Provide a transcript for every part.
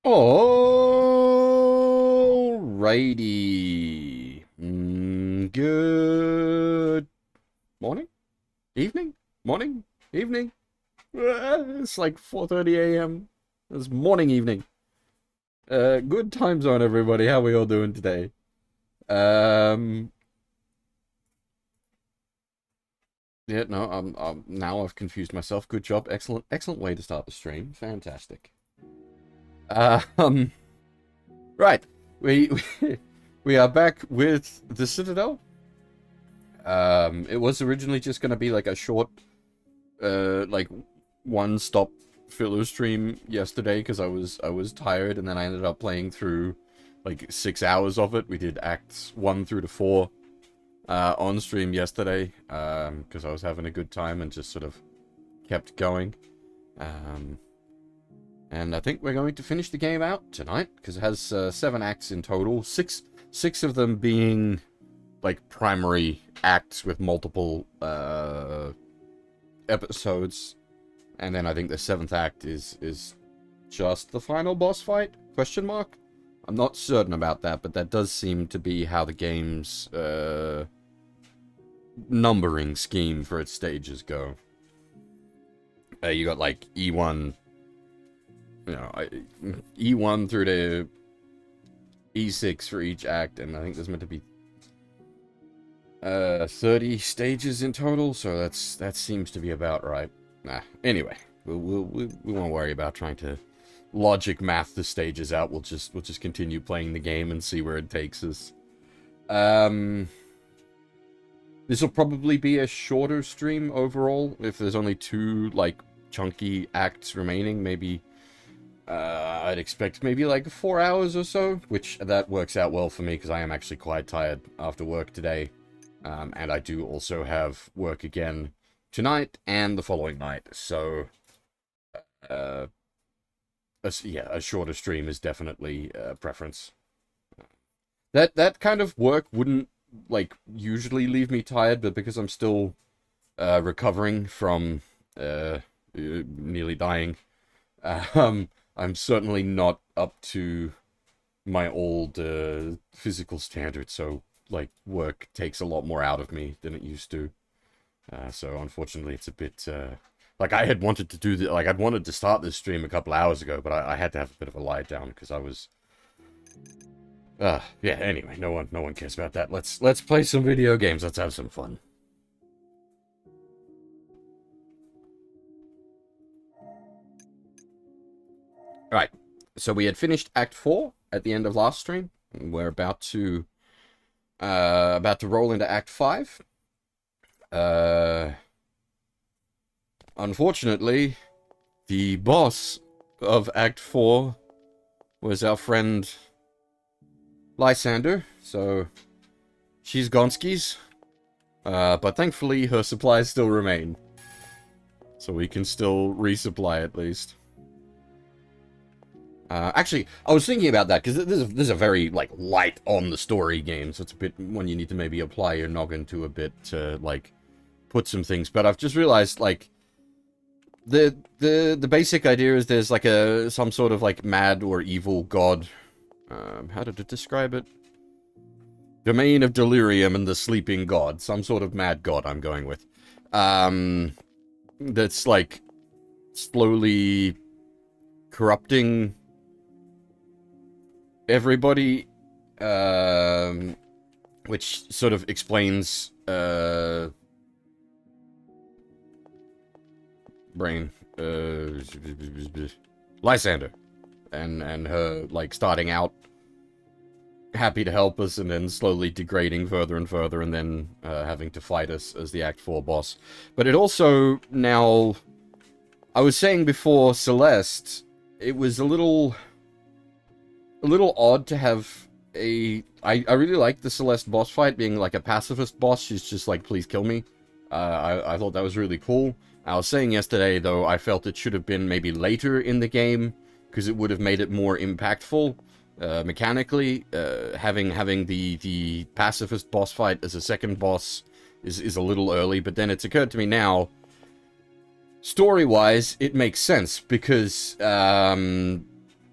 Alrighty. Good morning? Evening? Morning? Evening? It's like 4:30 a.m. It's morning, evening. Good time zone, everybody. How we all doing today? Um, yeah, no, now I've confused myself. Good job. Excellent way to start the stream. Fantastic. Um, right. We we are back with the Citadel. It was originally just gonna be like a short, like one-stop filler stream yesterday because I was tired, and then I ended up playing through like 6 hours of it. We did acts 1 through to 4 on stream yesterday because I was having a good time and just sort of kept going. And I think we're going to finish the game out tonight because it has 7 acts in total, six of them being like primary acts with multiple episodes, and then I think the 7th act is just the final boss fight? Question mark? I'm not certain about that, but that does seem to be how the game's numbering scheme for its stages go. You got like E1, E1 through to E6 for each act, and I think there's meant to be 30 stages in total, so that seems to be about right. Anyway, we won't worry about trying to logic math the stages out. We'll just continue playing the game and see where it takes us. This will probably be a shorter stream overall if there's only 2 like chunky acts remaining. Maybe I'd expect maybe like 4 hours or so, which that works out well for me because I am actually quite tired after work today. And I do also have work again tonight and the following night, so a shorter stream is definitely a preference. That kind of work wouldn't like usually leave me tired, but because I'm still recovering from nearly dying, I'm certainly not up to my old physical standards, so like work takes a lot more out of me than it used to. So unfortunately it's a bit like I had wanted to do like I'd wanted to start this stream a couple hours ago, but I had to have a bit of a lie down because I was yeah, anyway, no one cares about that. Let's play some video games. Let's have some fun. Alright, so we had finished Act 4 at the end of last stream. We're about to roll into Act 5. Unfortunately, the boss of Act 4 was our friend Lysander, so she's gonskis. But thankfully her supplies still remain. So we can still resupply at least. Actually, I was thinking about that, because this is a very, like, light on the story game, so it's a bit when you need to maybe apply your noggin to a bit to, like, put some things. But I've just realized, like, the basic idea is there's, like, some sort of, like, mad or evil god. How did it describe it? Domain of delirium and the sleeping god. Some sort of mad god I'm going with. That's, like, slowly corrupting everybody, which sort of explains, Lysander, and her, like, starting out happy to help us, and then slowly degrading further and further, and then, having to fight us as the Act 4 boss. But it also, now, I was saying before Celeste, it was a little odd to have I really like the Celeste boss fight being like a pacifist boss. She's just like, please kill me. I thought that was really cool. I was saying yesterday, though, I felt it should have been maybe later in the game, because it would have made it more impactful, mechanically. Having the pacifist boss fight as a second boss is a little early, but then it's occurred to me now, story-wise, it makes sense, because,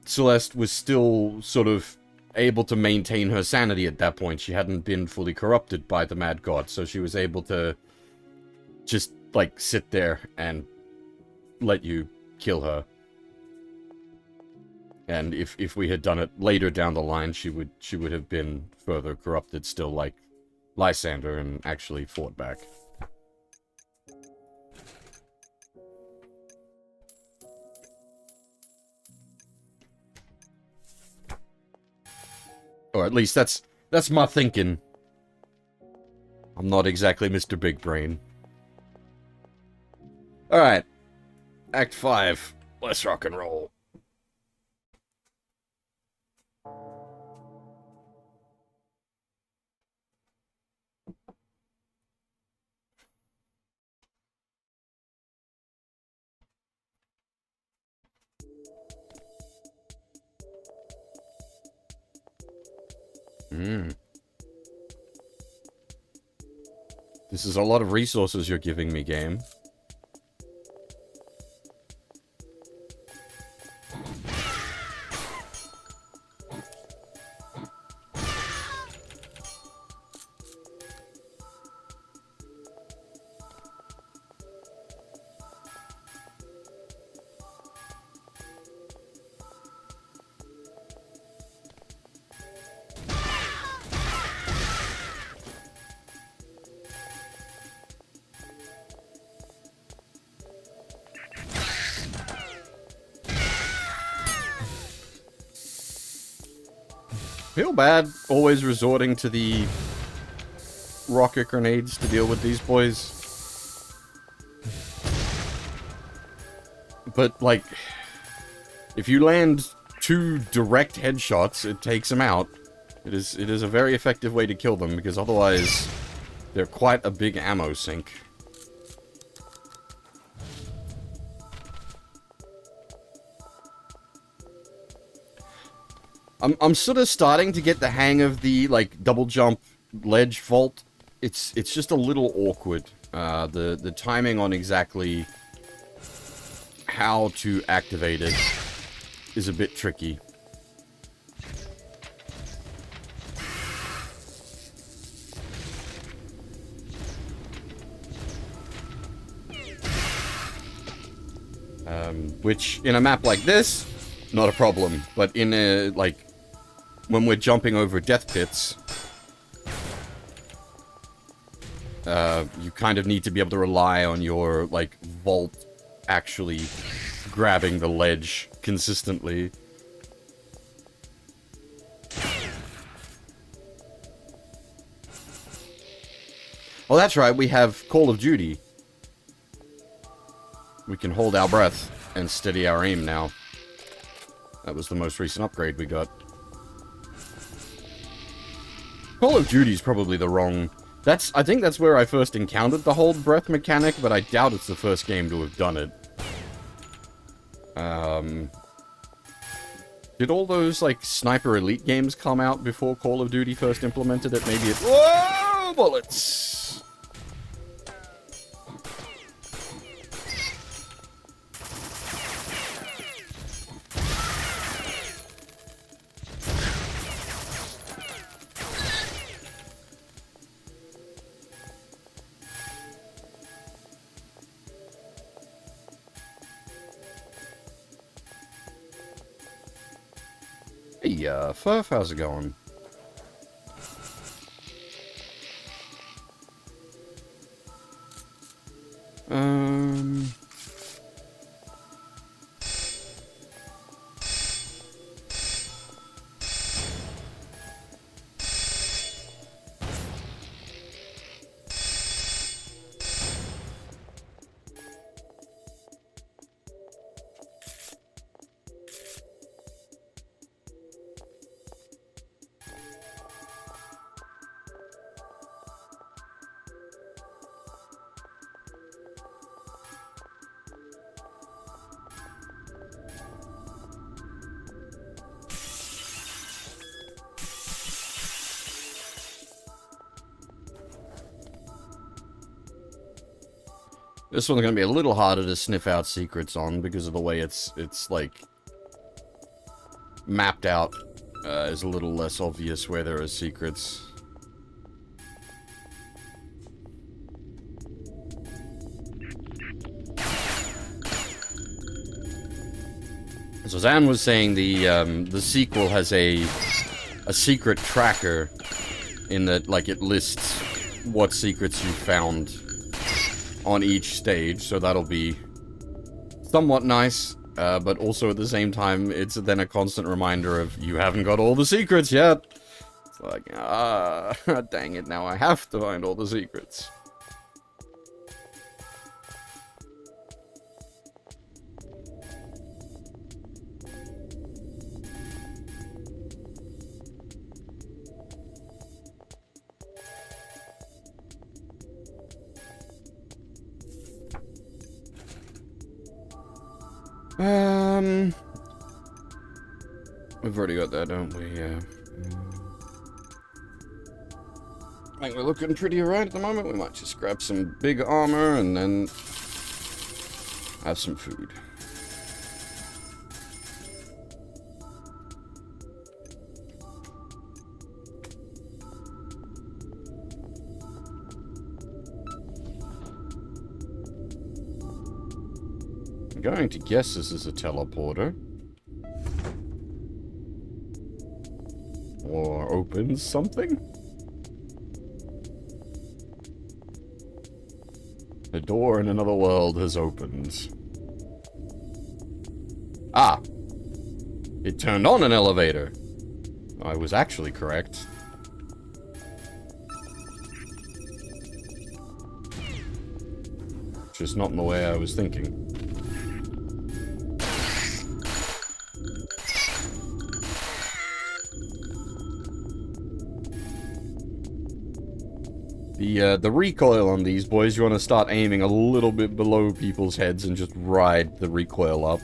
Celeste was still sort of able to maintain her sanity at that point. She hadn't been fully corrupted by the Mad God, so she was able to just, like, sit there and let you kill her. And if we had done it later down the line, she would have been further corrupted still, like Lysander, and actually fought back. Or at least that's my thinking. I'm not exactly Mr. Big Brain. Alright. Act 5. Let's rock and roll. This is a lot of resources you're giving me, game. Feel bad always resorting to the rocket grenades to deal with these boys. But, like, if you land 2 direct headshots, it takes them out. It is a very effective way to kill them, because otherwise they're quite a big ammo sink. I'm sort of starting to get the hang of the, like, double jump ledge vault. It's just a little awkward. The timing on exactly how to activate it is a bit tricky. Which, in a map like this, not a problem. But in a, like, when we're jumping over death pits, you kind of need to be able to rely on your, like, vault actually grabbing the ledge consistently. Oh, that's right, we have Call of Duty. We can hold our breath and steady our aim now. That was the most recent upgrade we got. Call of Duty's probably the wrong... I think that's where I first encountered the hold breath mechanic, but I doubt it's the first game to have done it. Did all those, like, Sniper Elite games come out before Call of Duty first implemented it? Maybe it... Whoa! Bullets! Hey, Furf, how's it going? This one's gonna be a little harder to sniff out secrets on because of the way it's like mapped out is a little less obvious where there are secrets. So Zan was saying the sequel has a secret tracker in that, like, it lists what secrets you found on each stage, so that'll be somewhat nice, but also at the same time, it's then a constant reminder of, you haven't got all the secrets yet. It's like, dang it, now I have to find all the secrets. We've already got that, don't we? Yeah. I think we're looking pretty alright at the moment. We might just grab some big armor and then have some food. I'm going to guess this is a teleporter. Or opens something? The door in another world has opened. Ah! It turned on an elevator. I was actually correct. Just not in the way I was thinking. The recoil on these boys, you want to start aiming a little bit below people's heads and just ride the recoil up.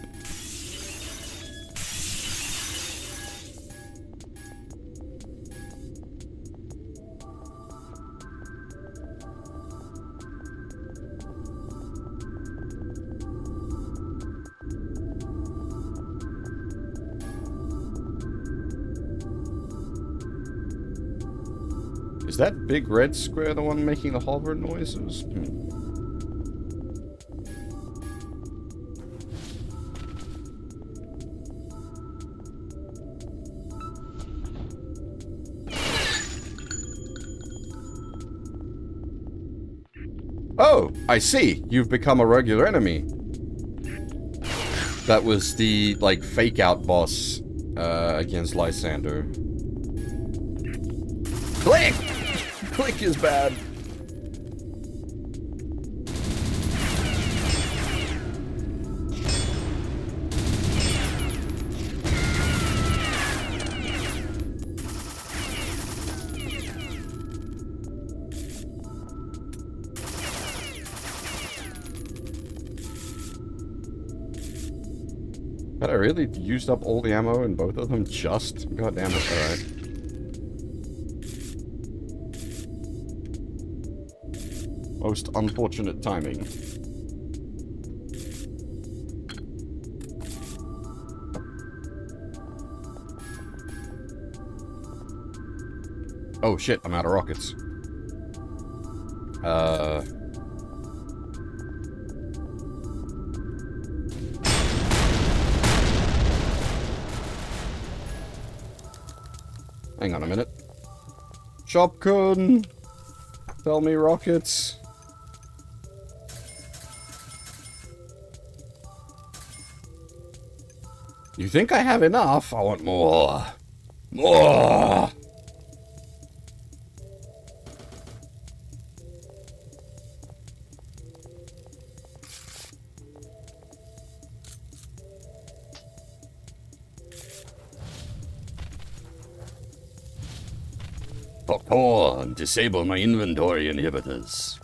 Is that big red square the one making the hover noises? Oh, I see. You've become a regular enemy. That was the, like, fake-out boss against Lysander. Click! Click is bad. But I really used up all the ammo in both of them just? God damn it, alright. Most unfortunate timing. Oh shit, I'm out of rockets. Hang on a minute. Shopkun! Tell me rockets. You think I have enough? I want more. More! Popcorn, disable my inventory inhibitors.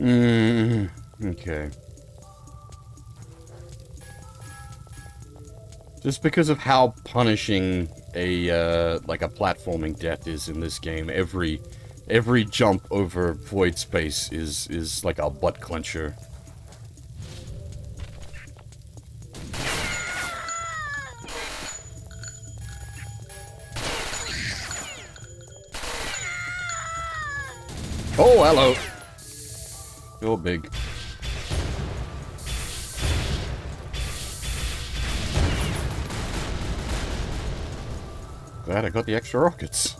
Okay. Just because of how punishing a, like a platforming death is in this game, every jump over void space is like a butt clencher. Oh, hello. You're big. Glad I got the extra rockets.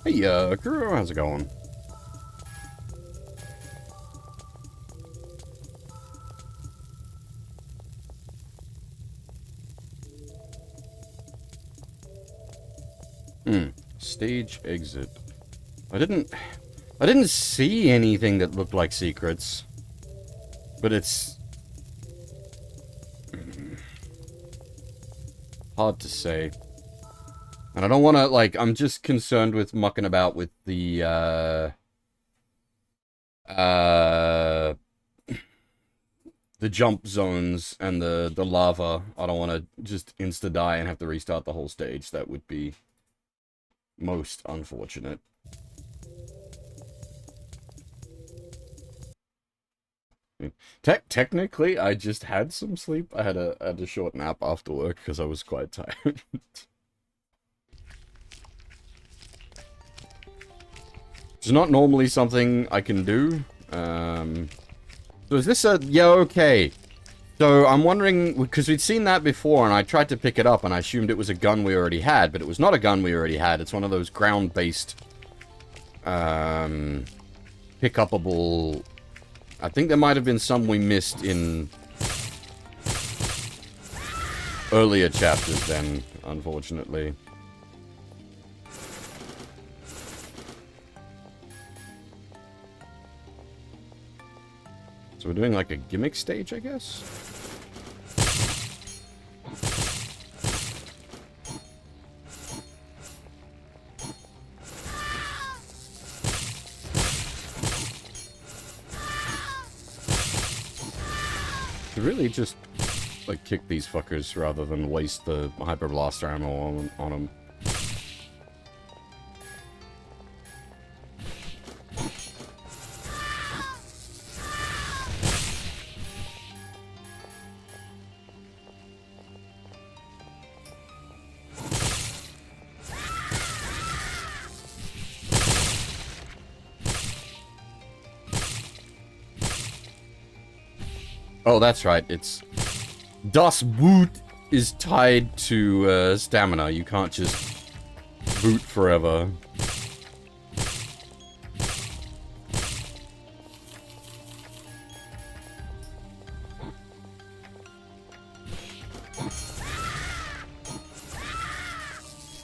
Hey, Kuro, how's it going? Stage exit. I didn't see anything that looked like secrets. But it's hard to say. And I don't want to, like, I'm just concerned with mucking about with the jump zones and the lava. I don't want to just insta-die and have to restart the whole stage. That would be most unfortunate. Technically, I just had some sleep. I had a short nap after work because I was quite tired. It's not normally something I can do. So is this a... Yeah, okay. So I'm wondering, because we'd seen that before, and I tried to pick it up, and I assumed it was a gun we already had, but it was not a gun we already had. It's one of those ground-based, pick-upable... I think there might have been some we missed in earlier chapters then, unfortunately. So we're doing like a gimmick stage, I guess? Really just, like, kick these fuckers rather than waste the Hyper Blaster ammo on them. Oh, that's right. It's... Das Boot is tied to stamina. You can't just boot forever.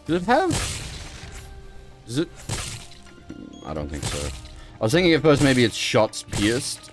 Does it have... Is it... I don't think so. I was thinking at first maybe it's shots pierced.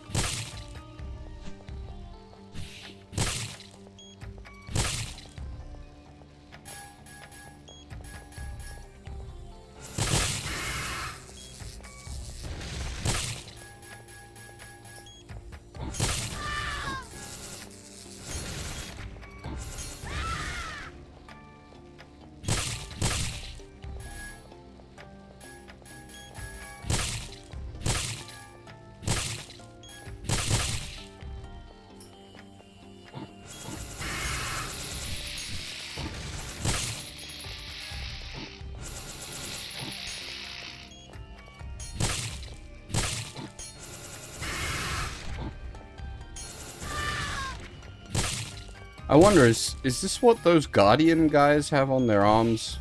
I wonder, is this what those Guardian guys have on their arms?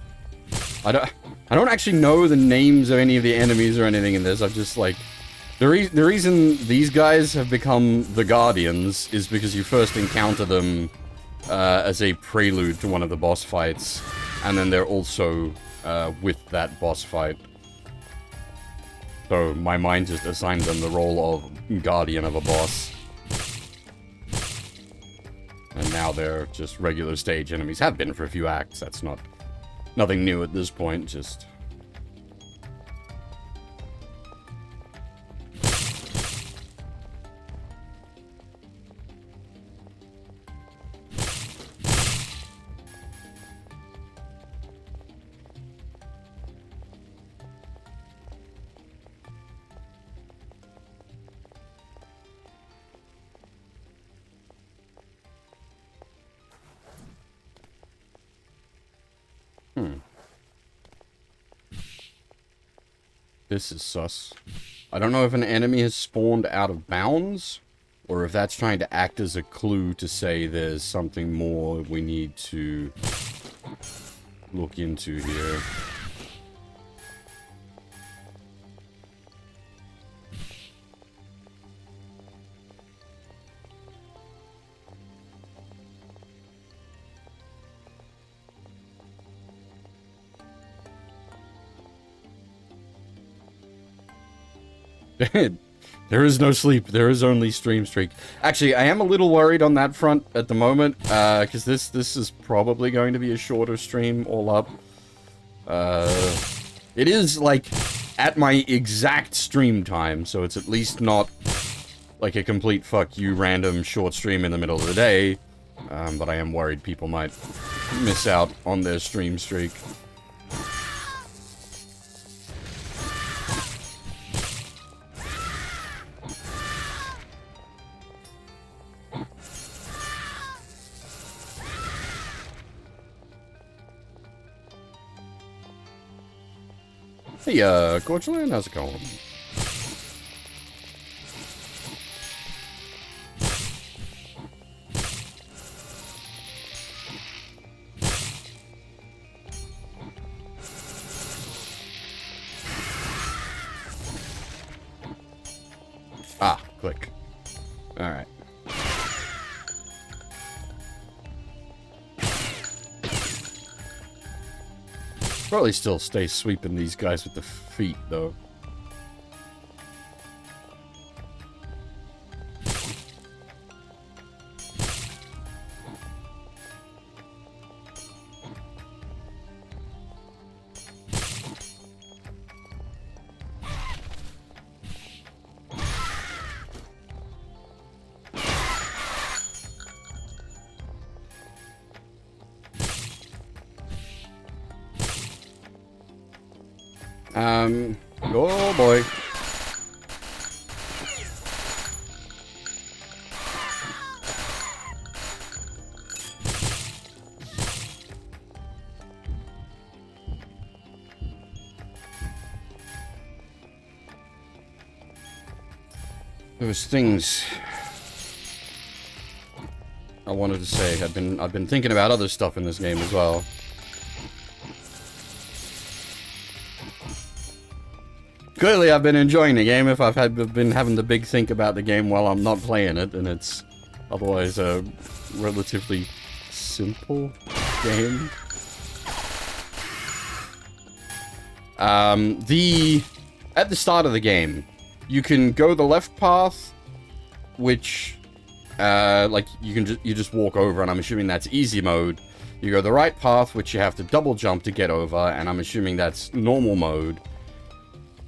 I don't actually know the names of any of the enemies or anything in this. I'm just like... The reason these guys have become the Guardians is because you first encounter them as a prelude to one of the boss fights. And then they're also with that boss fight. So my mind just assigned them the role of Guardian of a boss. And now they're just regular stage enemies. Have been for a few acts. That's nothing new at this point, just... This is sus. I don't know if an enemy has spawned out of bounds, or if that's trying to act as a clue to say there's something more we need to look into here. There is no sleep. There is only stream streak. Actually, I am a little worried on that front at the moment, because this is probably going to be a shorter stream all up. It is, like, at my exact stream time, so it's at least not, like, a complete fuck you random short stream in the middle of the day. But I am worried people might miss out on their stream streak. Hey, Gorgeland, how's it going? Ah, click. Alright. Probably still stay sweeping these guys with the feet, though. Oh boy. Those things I wanted to say. I've been thinking about other stuff in this game as well. Clearly, I've been enjoying the game. If I've been having to big think about the game while I'm not playing it, and it's otherwise a relatively simple game. At the start of the game, you can go the left path, which like you just walk over, and I'm assuming that's easy mode. You go the right path, which you have to double jump to get over, and I'm assuming that's normal mode.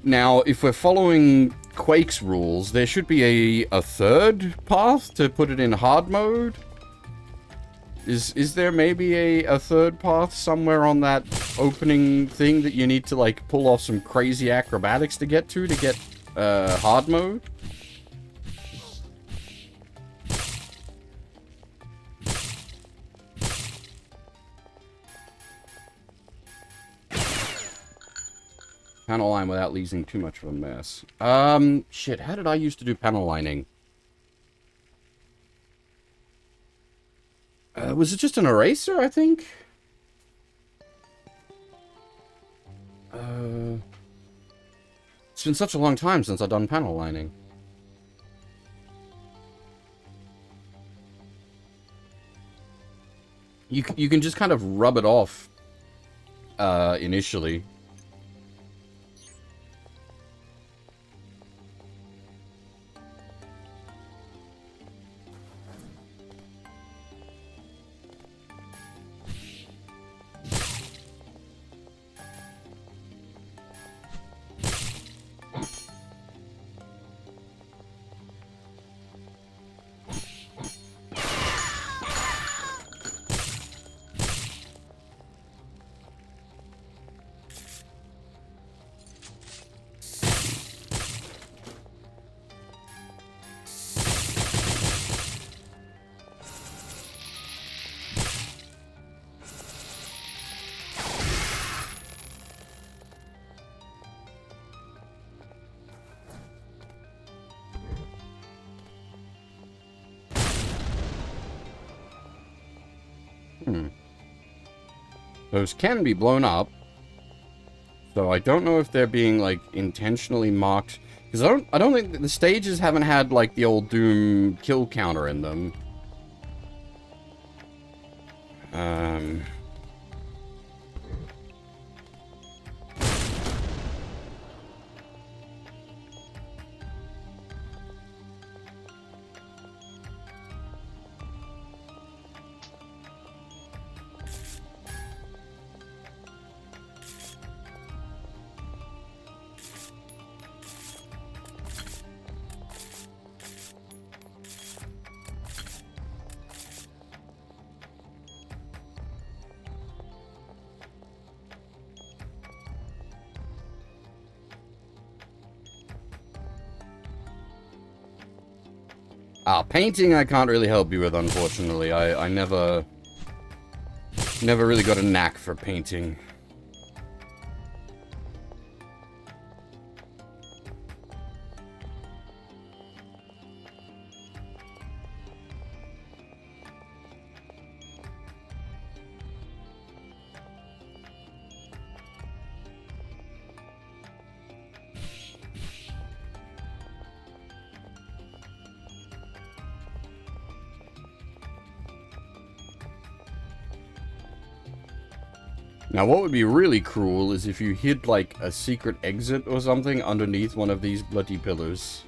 Now, if we're following Quake's rules, there should be a third path to put it in hard mode. Is there maybe a third path somewhere on that opening thing that you need to, like, pull off some crazy acrobatics to get hard mode? Panel line without leaving too much of a mess. Shit, how did I used to do panel lining? Was it just an eraser, I think? It's been such a long time since I've done panel lining. You can just kind of rub it off, initially. Those can be blown up. So I don't know if they're being, like, intentionally marked. Because I don't think the stages haven't had, like, the old Doom kill counter in them. Painting I can't really help you with, unfortunately. I never really got a knack for painting. Now, what would be really cruel is if you hid, like, a secret exit or something underneath one of these bloody pillars.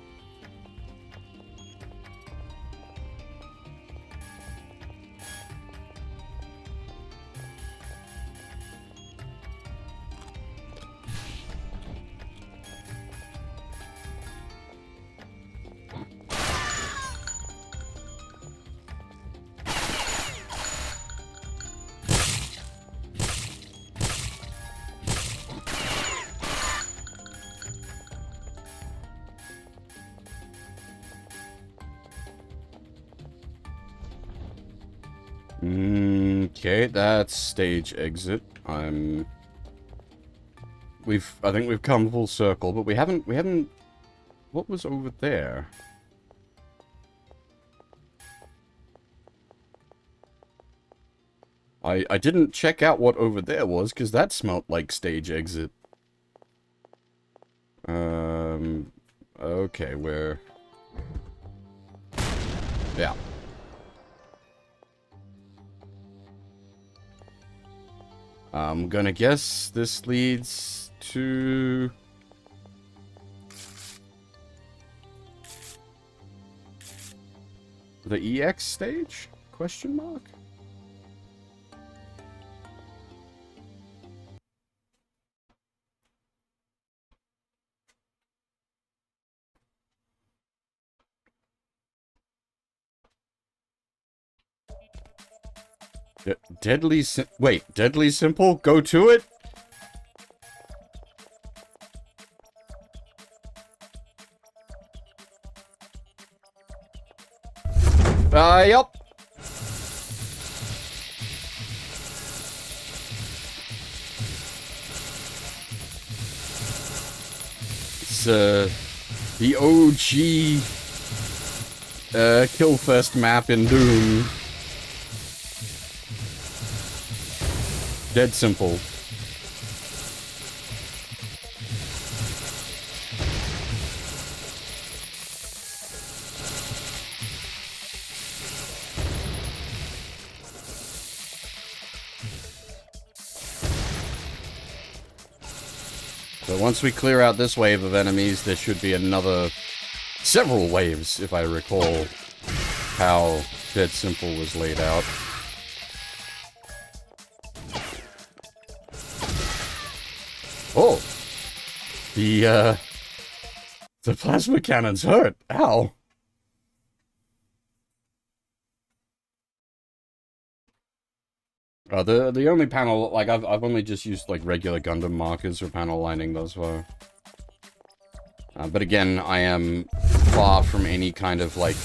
Okay, that's stage exit. I think we've come full circle, but we haven't, what was over there? I didn't check out what over there was, because that smelt like stage exit. Okay, where? Yeah. I'm gonna guess this leads to... the EX stage? Question mark? Wait, deadly simple? Go to it? Yup. It's, the OG, kill first map in Doom. Dead simple. So once we clear out this wave of enemies, there should be several waves, if I recall how Dead Simple was laid out. Oh! The plasma cannons hurt! Ow! The only panel, like, I've only just used, like, regular Gundam markers for panel lining thus far. But again, I am far from any kind of, like,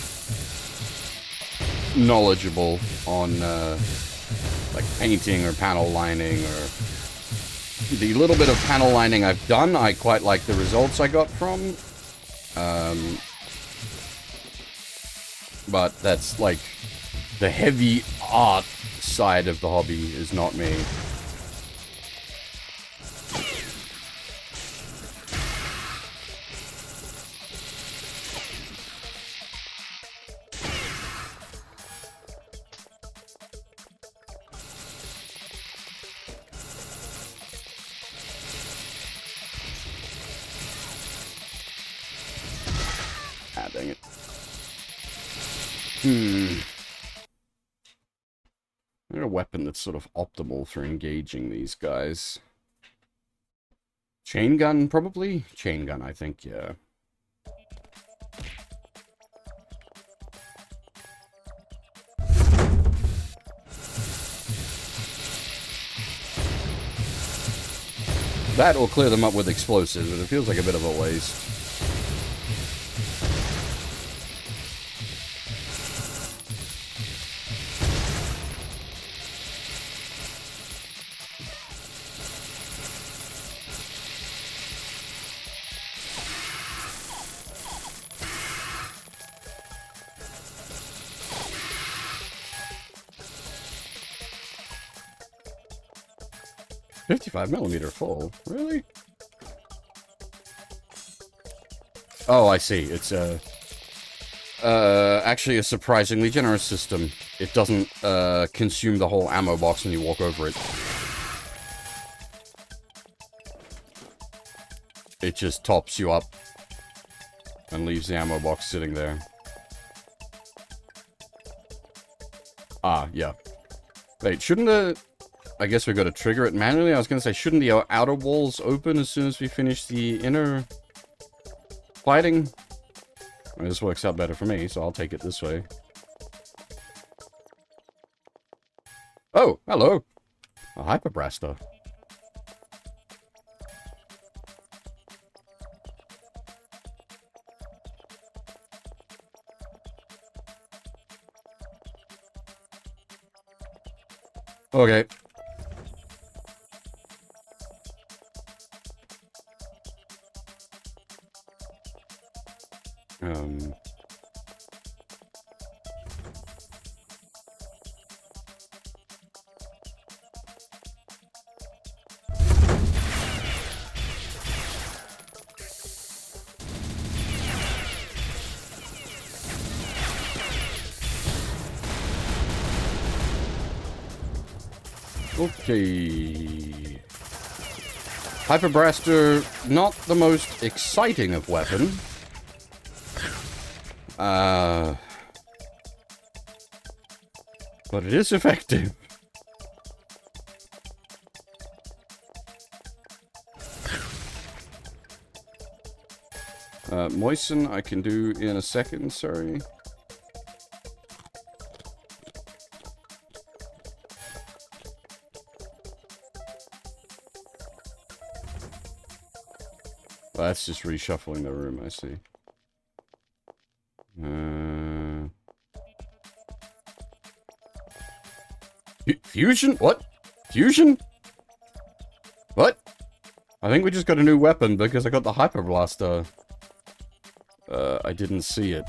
knowledgeable on, like, painting or panel lining or... The little bit of panel lining I've done, I quite like the results I got from. But that's, like, the heavy art side of the hobby is not me. Ah, dang it. There's a weapon that's sort of optimal for engaging these guys. Chain gun, probably? Chain gun, I think, yeah. That will clear them up with explosives, but it feels like a bit of a waste. .55mm full? Really? Oh, I see. It's actually a surprisingly generous system. It doesn't consume the whole ammo box when you walk over it. It just tops you up and leaves the ammo box sitting there. Ah, yeah. Wait, shouldn't the... I guess we got to trigger it manually? I was going to say, shouldn't the outer walls open as soon as we finish the inner fighting? I mean, this works out better for me, so I'll take it this way. Oh, hello! A Hyper Blaster. Okay. Okay. Hyper Blaster, not the most exciting of weapons. But it is effective. Moisten I can do in a second, sorry. Well, that's just reshuffling the room, I see. Fusion? What? Fusion? What? I think we just got a new weapon because I got the Hyper Blaster. I didn't see it.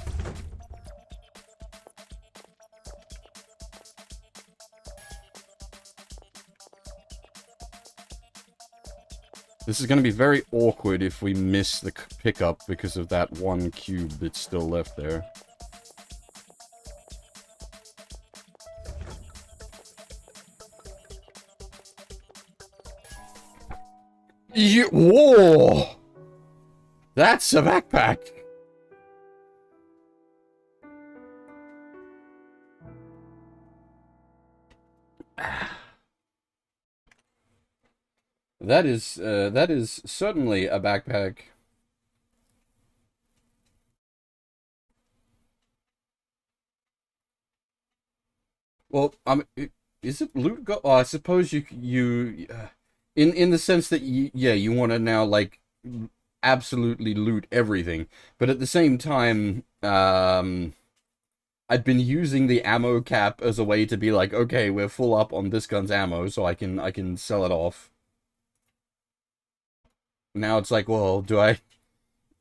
This is going to be very awkward if we miss the pickup because of that one cube that's still left there. Whoa! That's a backpack! That is certainly a backpack. Well, is it loot go? Oh, I suppose you in the sense that you want to now like absolutely loot everything, but at the same time, I've been using the ammo cap as a way to be like, okay, we're full up on this gun's ammo, so I can sell it off. Now it's like, well,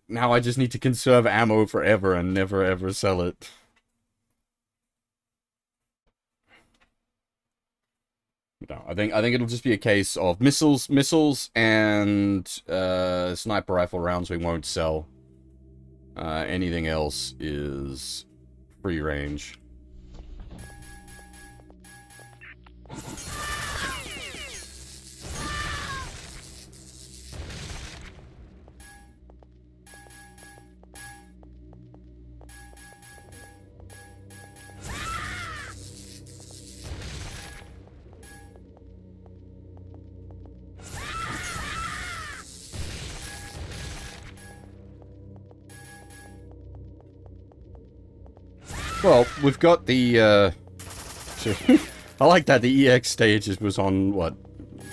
now I just need to conserve ammo forever and never ever sell it. No, I think it'll just be a case of missiles, and sniper rifle rounds we won't sell. Anything else is free range. Well, we've got the, I like that the EX stage was on, what,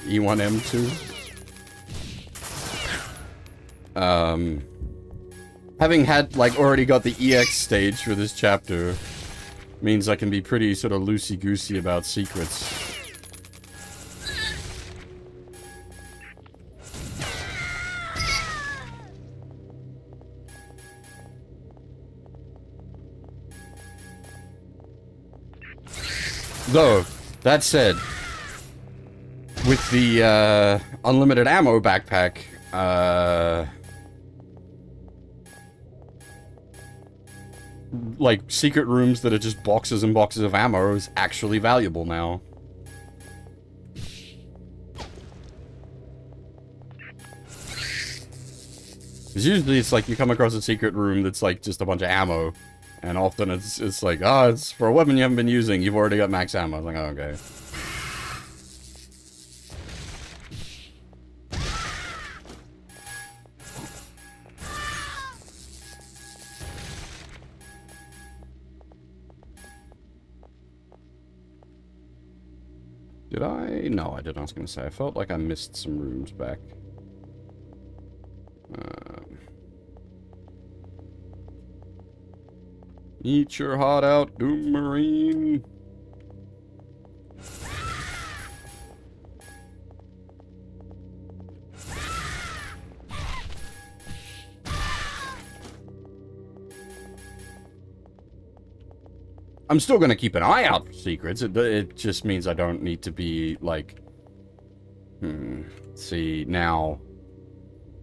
E1M2? Having had, like, already got the EX stage for this chapter means I can be pretty sort of loosey-goosey about secrets. Though, that said, with the unlimited ammo backpack, like, secret rooms that are just boxes and boxes of ammo is actually valuable now. Because usually it's like you come across a secret room that's like just a bunch of ammo. And often it's like, oh, it's for a weapon you haven't been using. You've already got max ammo. I was like, oh, okay. Did I? No, I didn't. I was going to say, I felt like I missed some rooms back. Eat your heart out, Doom Marine. I'm still gonna keep an eye out for secrets. It just means I don't need to be, like... See, now...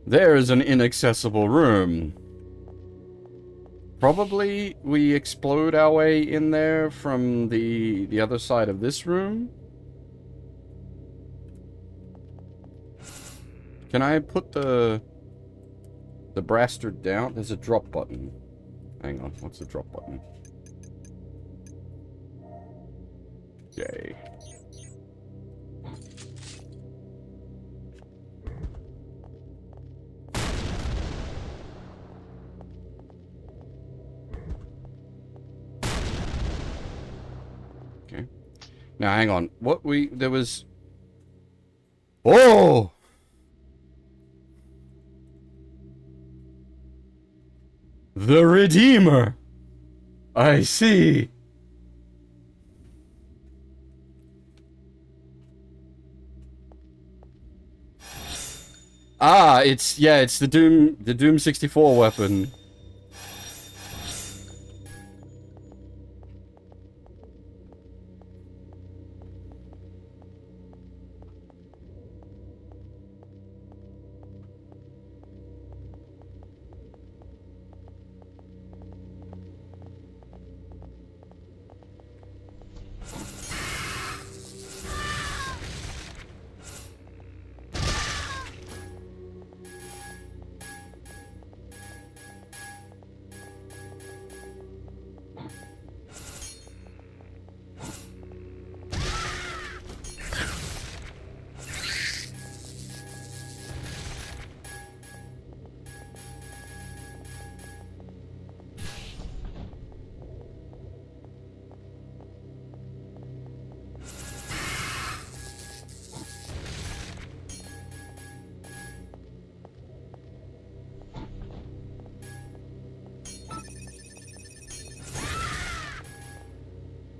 There's an inaccessible room. Probably we explode our way in there from the other side of this room. Can I put the blaster down? There's a drop button. Hang on, what's the drop button? Yay. Okay. Now, hang on. There was... Oh! The Redeemer! I see! Ah, it's the Doom 64 weapon.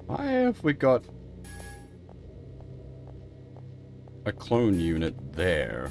Why have we got a clone unit there?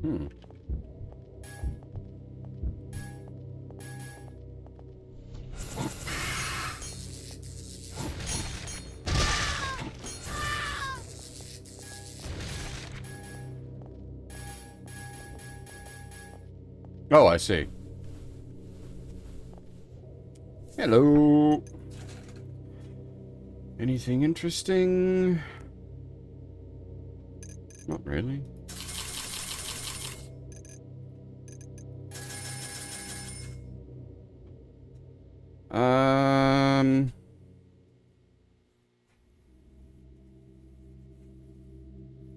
Hmm. Oh, I see. Hello. Anything interesting? Not really.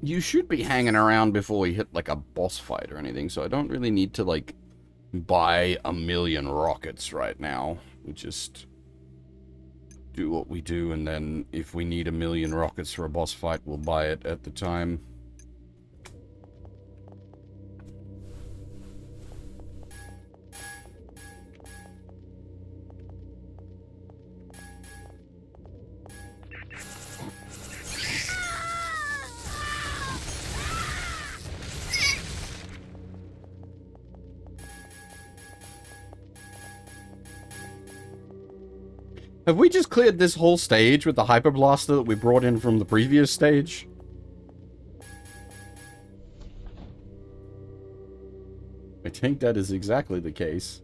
You should be hanging around before we hit, like, a boss fight or anything, so I don't really need to, like, buy 1,000,000 rockets right now. We just do what we do, and then if we need 1,000,000 rockets for a boss fight, we'll buy it at the time. Have we just cleared this whole stage with the Hyper Blaster that we brought in from the previous stage? I think that is exactly the case.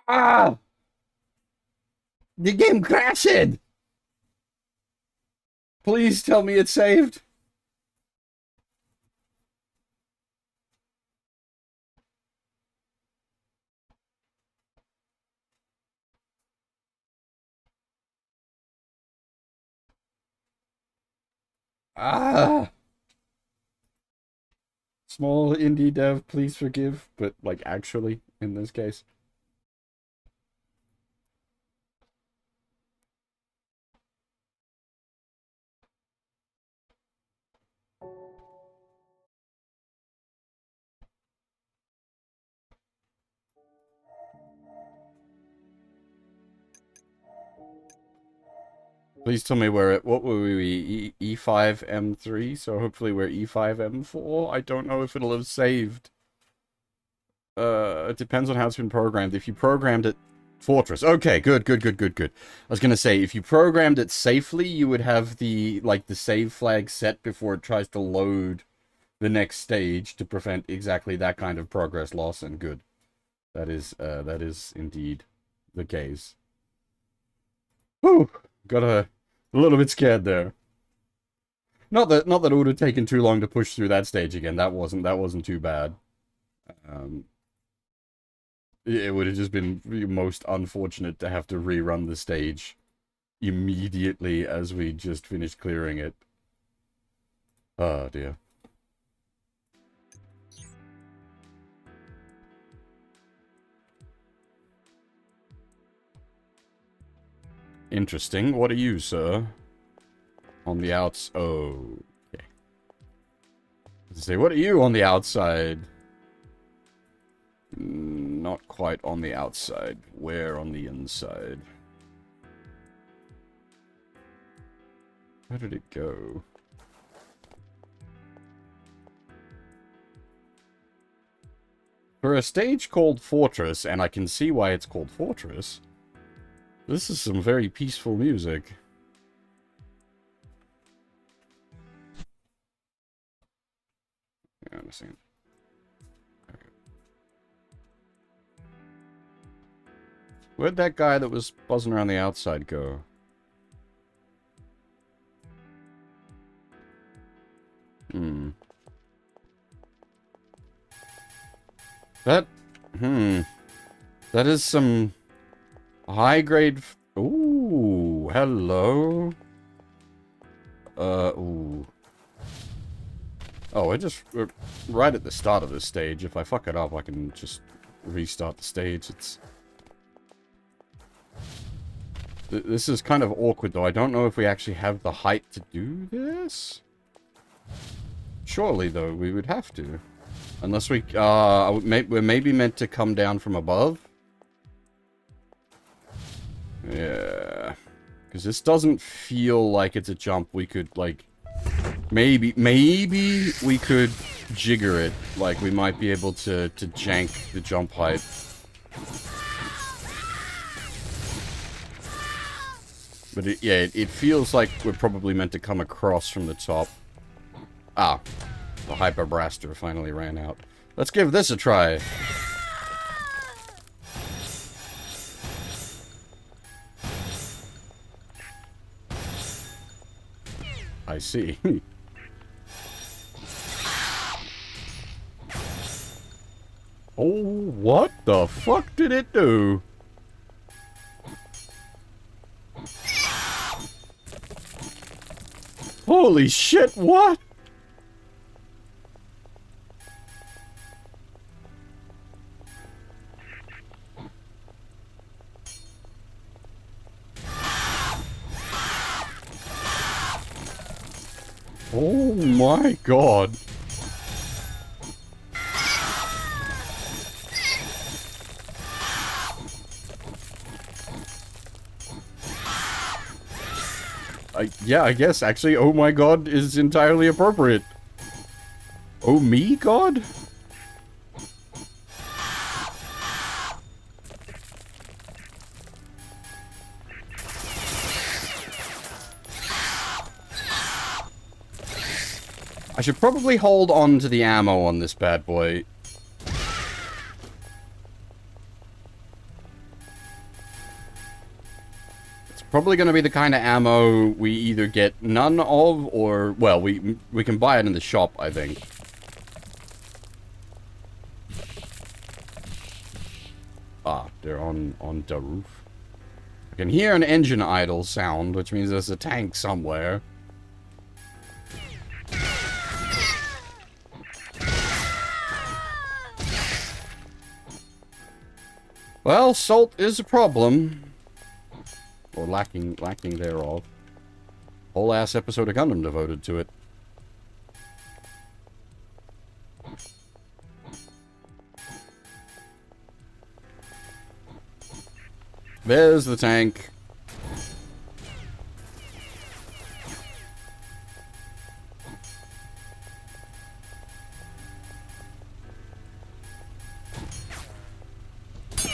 Ah! The game crashed! Please tell me it's saved. Ah! Small indie dev, please forgive, but, like, actually, in this case. Please tell me where it, what were we, E5 M3, so hopefully we're E5 M4. I don't know if it'll have saved. It depends on how it's been programmed. If you programmed it Fortress. Okay, good. I was gonna say, if you programmed it safely, you would have the, like, the save flag set before it tries to load the next stage to prevent exactly that kind of progress loss, and good. That is indeed the case. Whew! Got a little bit scared there. Not that it would have taken too long to push through that stage again. That wasn't too bad. It would have just been most unfortunate to have to rerun the stage immediately as we just finished clearing it. Oh dear. Interesting. What are you, sir? On the outs. Oh. Okay. Let's say, what are you on the outside? Not quite on the outside. Where on the inside? Where did it go? For a stage called Fortress, and I can see why it's called Fortress, this is some very peaceful music. Yeah, I understand. Okay. Where'd that guy that was buzzing around the outside go? That, that is some high-grade... Ooh, hello. Ooh. Oh, we're right at the start of this stage. If I fuck it up, I can just restart the stage. It's... This is kind of awkward, though. I don't know if we actually have the height to do this. Surely, though, we would have to. Unless we... we're maybe meant to come down from above. Yeah. Because this doesn't feel like it's a jump we could, like... Maybe we could jigger it. Like, we might be able to jank the jump height. But it feels like we're probably meant to come across from the top. Ah, the Hyper Blaster finally ran out. Let's give this a try. I see. Oh, what the fuck did it do? Holy shit, what? Oh my god. Yeah, I guess, actually, oh my god is entirely appropriate. Oh me god? I should probably hold on to the ammo on this bad boy. It's probably going to be the kind of ammo we either get none of, or, well, we can buy it in the shop, I think. Ah, they're on the roof. I can hear an engine idle sound, which means there's a tank somewhere. Well, salt is a problem. Or lacking thereof. Whole ass episode of Gundam devoted to it. There's the tank.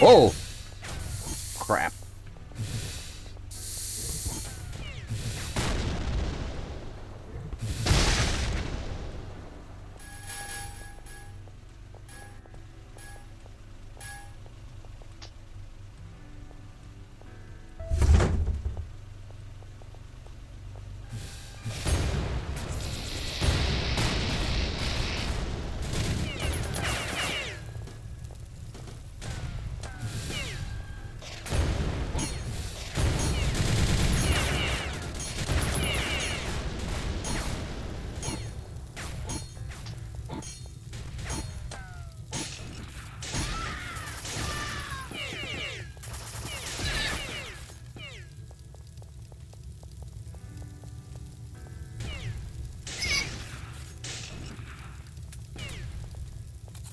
Oh! Crap.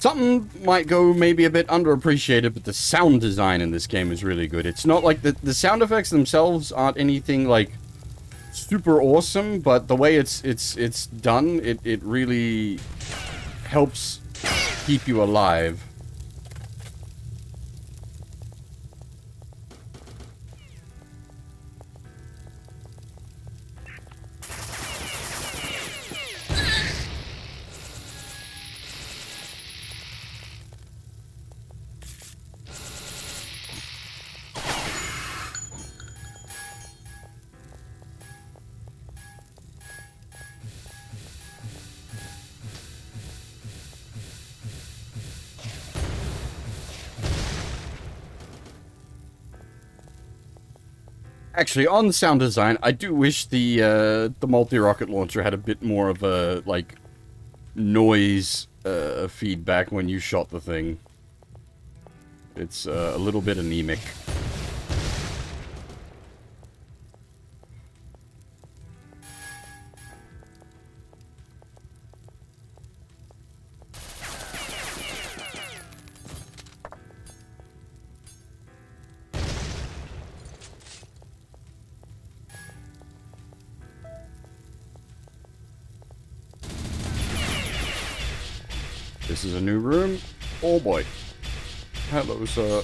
Something might go maybe a bit underappreciated, but the sound design in this game is really good. It's not like the sound effects themselves aren't anything like super awesome, but the way it's done, it really helps keep you alive. Actually, on the sound design, I do wish the multi-rocket launcher had a bit more of a, like, noise feedback when you shot the thing. It's a little bit anemic. this is a new room. Oh boy. Hello, sir.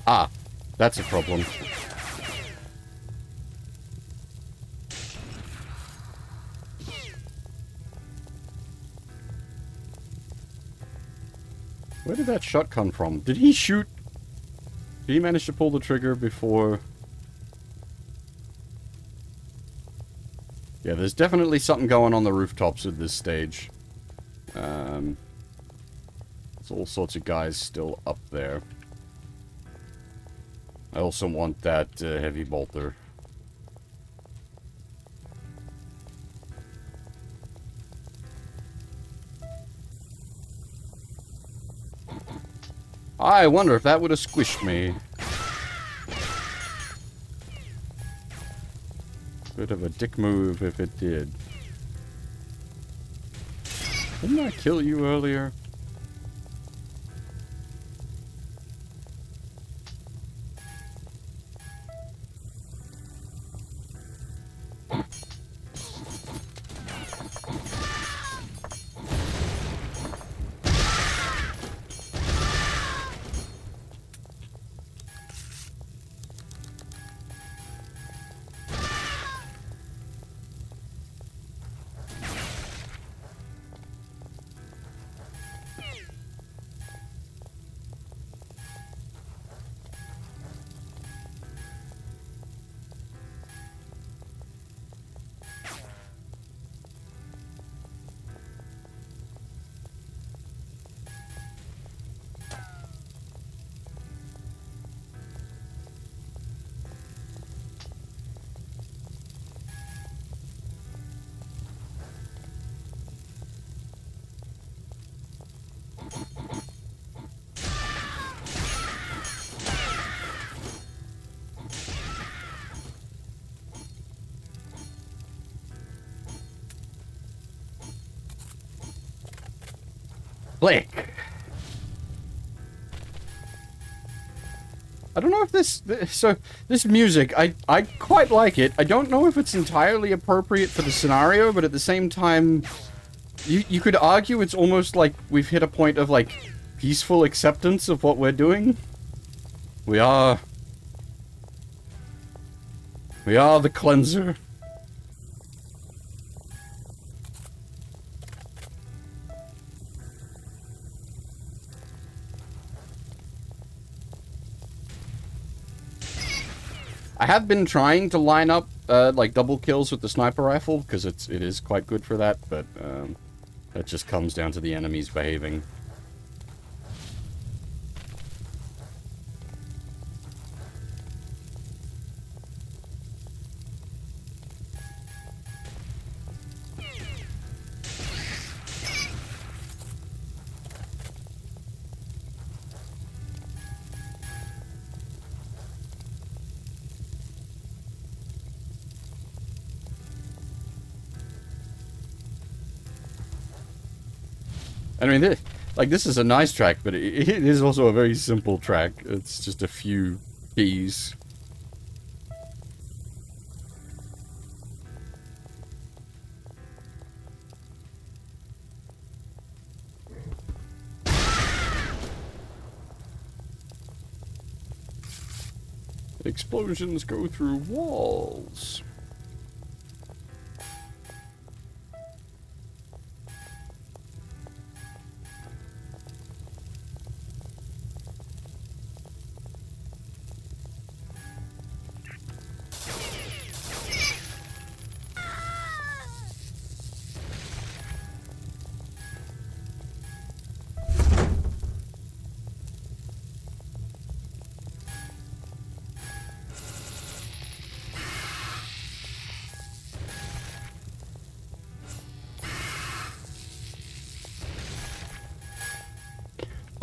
Ah, that's a problem. Where did that shot come from? Did he shoot? Did he manage to pull the trigger before? Yeah, there's definitely something going on the rooftops at this stage. There's all sorts of guys still up there. I also want that heavy bolter. I wonder if that would have squished me. Bit of a dick move if it did. Didn't I kill you earlier? Click. I don't know if this music, I quite like it. I don't know if it's entirely appropriate for the scenario, but at the same time, you could argue it's almost like we've hit a point of, like, peaceful acceptance of what we're doing. We are the cleanser. I have been trying to line up, like, double kills with the sniper rifle, because it is quite good for that, but, that just comes down to the enemies behaving. I mean, this is a nice track, but it is also a very simple track. It's just a few keys. Explosions go through walls.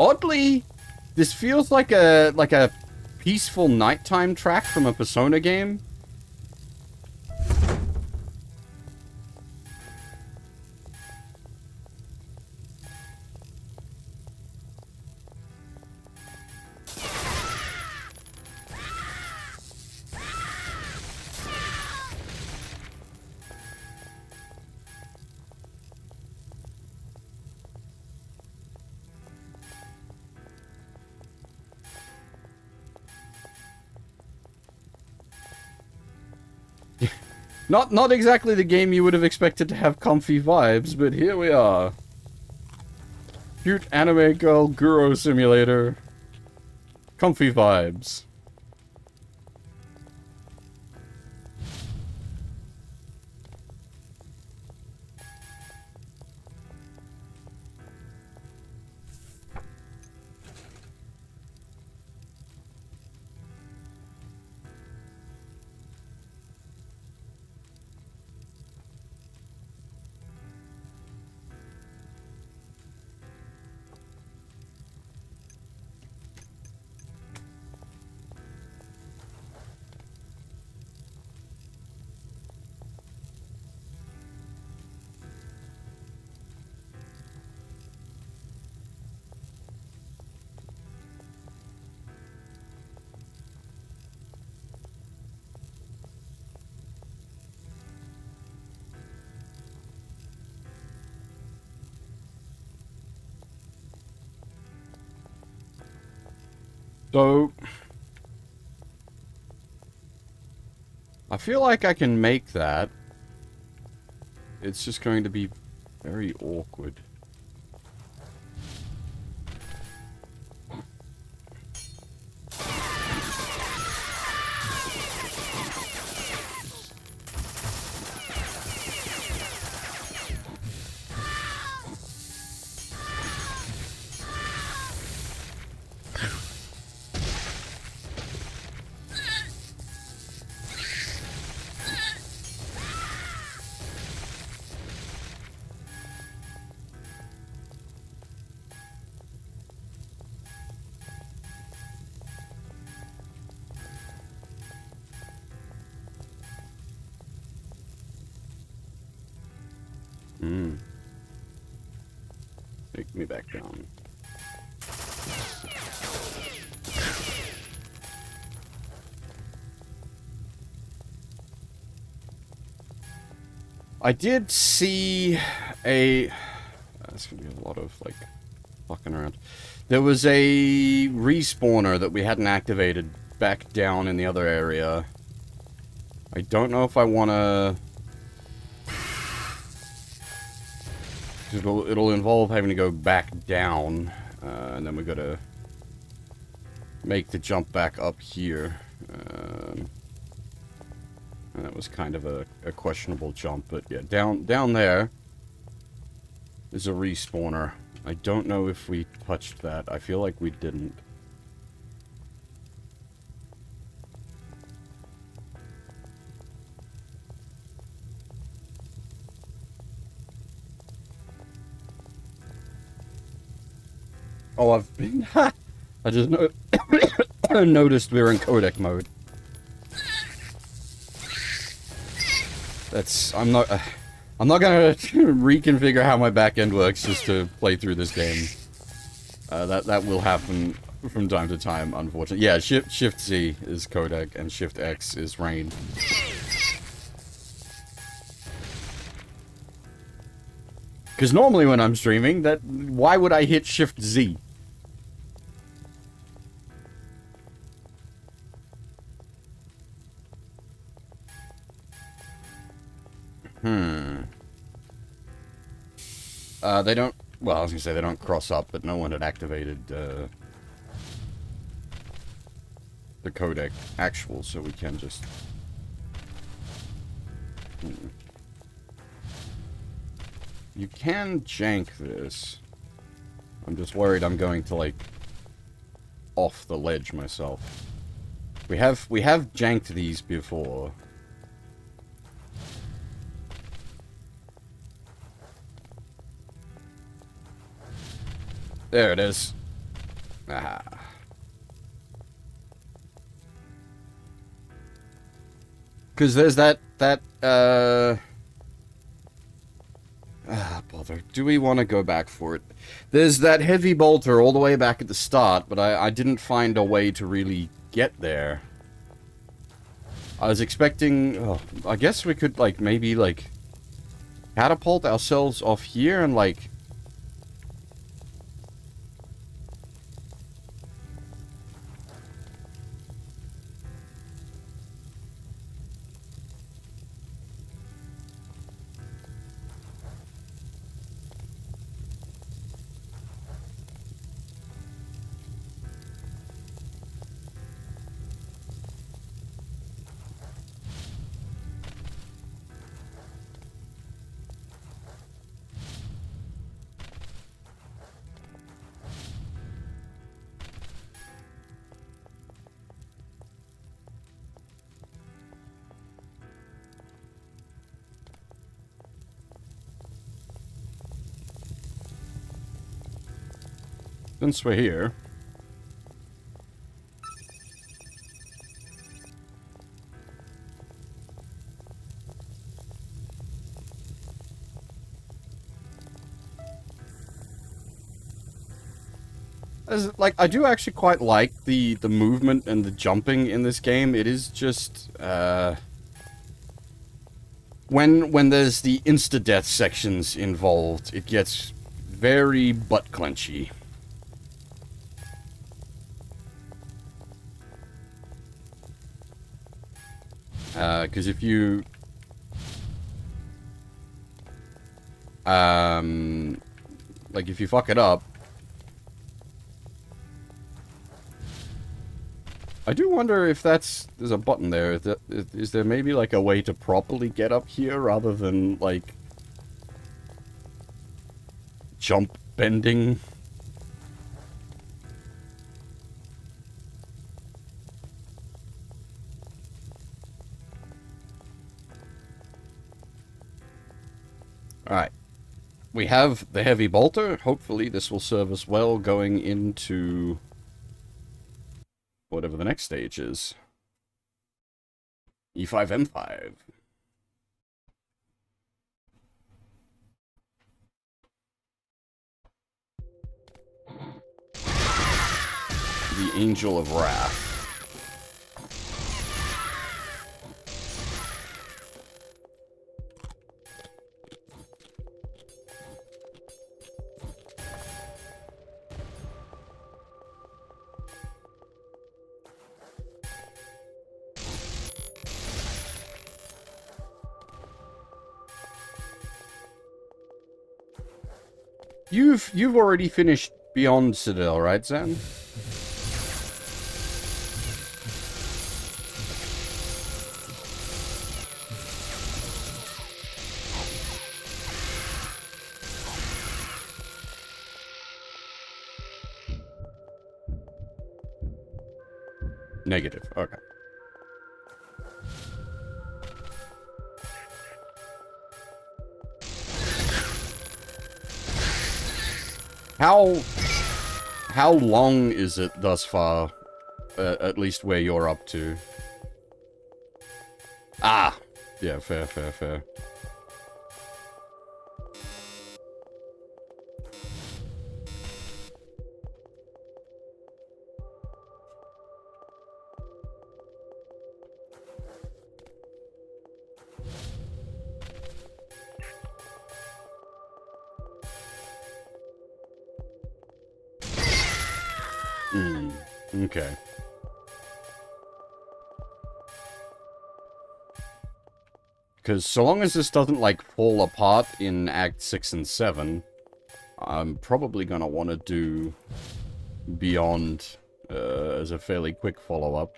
Oddly, this feels like a peaceful nighttime track from a Persona game. Not exactly the game you would have expected to have comfy vibes, but here we are. Cute anime girl Guro simulator. Comfy vibes. So, I feel like I can make that. It's just going to be very awkward. Take me back down. I did see a... That's gonna be a lot of, like, fucking around. There was a respawner that we hadn't activated back down in the other area. I don't know if I wanna... It'll involve having to go back down, and then we gotta make the jump back up here. And that was kind of a questionable jump, but yeah, down there is a respawner. I don't know if we touched that. I feel like we didn't. Oh, I've been... I just noticed we're in codec mode. That's... I'm not gonna reconfigure how my back end works just to play through this game. That will happen from time to time, unfortunately. Yeah, Shift Z is codec and Shift X is rain. Because normally when I'm streaming, why would I hit Shift Z? They don't... Well, I was gonna say they don't cross up, but no one had activated, the codec actual, so we can just... You can jank this. I'm just worried I'm going to, like, off the ledge myself. We have janked these before. There it is. Ah. Because there's bother. Do we want to go back for it? There's that heavy bolter all the way back at the start, but I didn't find a way to really get there. I was expecting... Oh, I guess we could, like, maybe, like, catapult ourselves off here and, like... Since we're here... Like, I do actually quite like the movement and the jumping in this game. It is just, when there's the insta-death sections involved, it gets very butt-clenchy. Because if you... like, if you fuck it up... I do wonder if there's a button there. Is there maybe, like, a way to properly get up here rather than, like... jump bending? Alright. We have the heavy bolter. Hopefully this will serve us well going into... whatever the next stage is. E5, M5. The Angel of Wrath. You've already finished Beyond Citadel, right, Zan? Negative. Okay. How long is it thus far? At least where you're up to. Ah! Yeah, fair, fair, fair. Okay. Because so long as this doesn't, like, fall apart in Act 6 and 7, I'm probably gonna want to do Beyond as a fairly quick follow-up.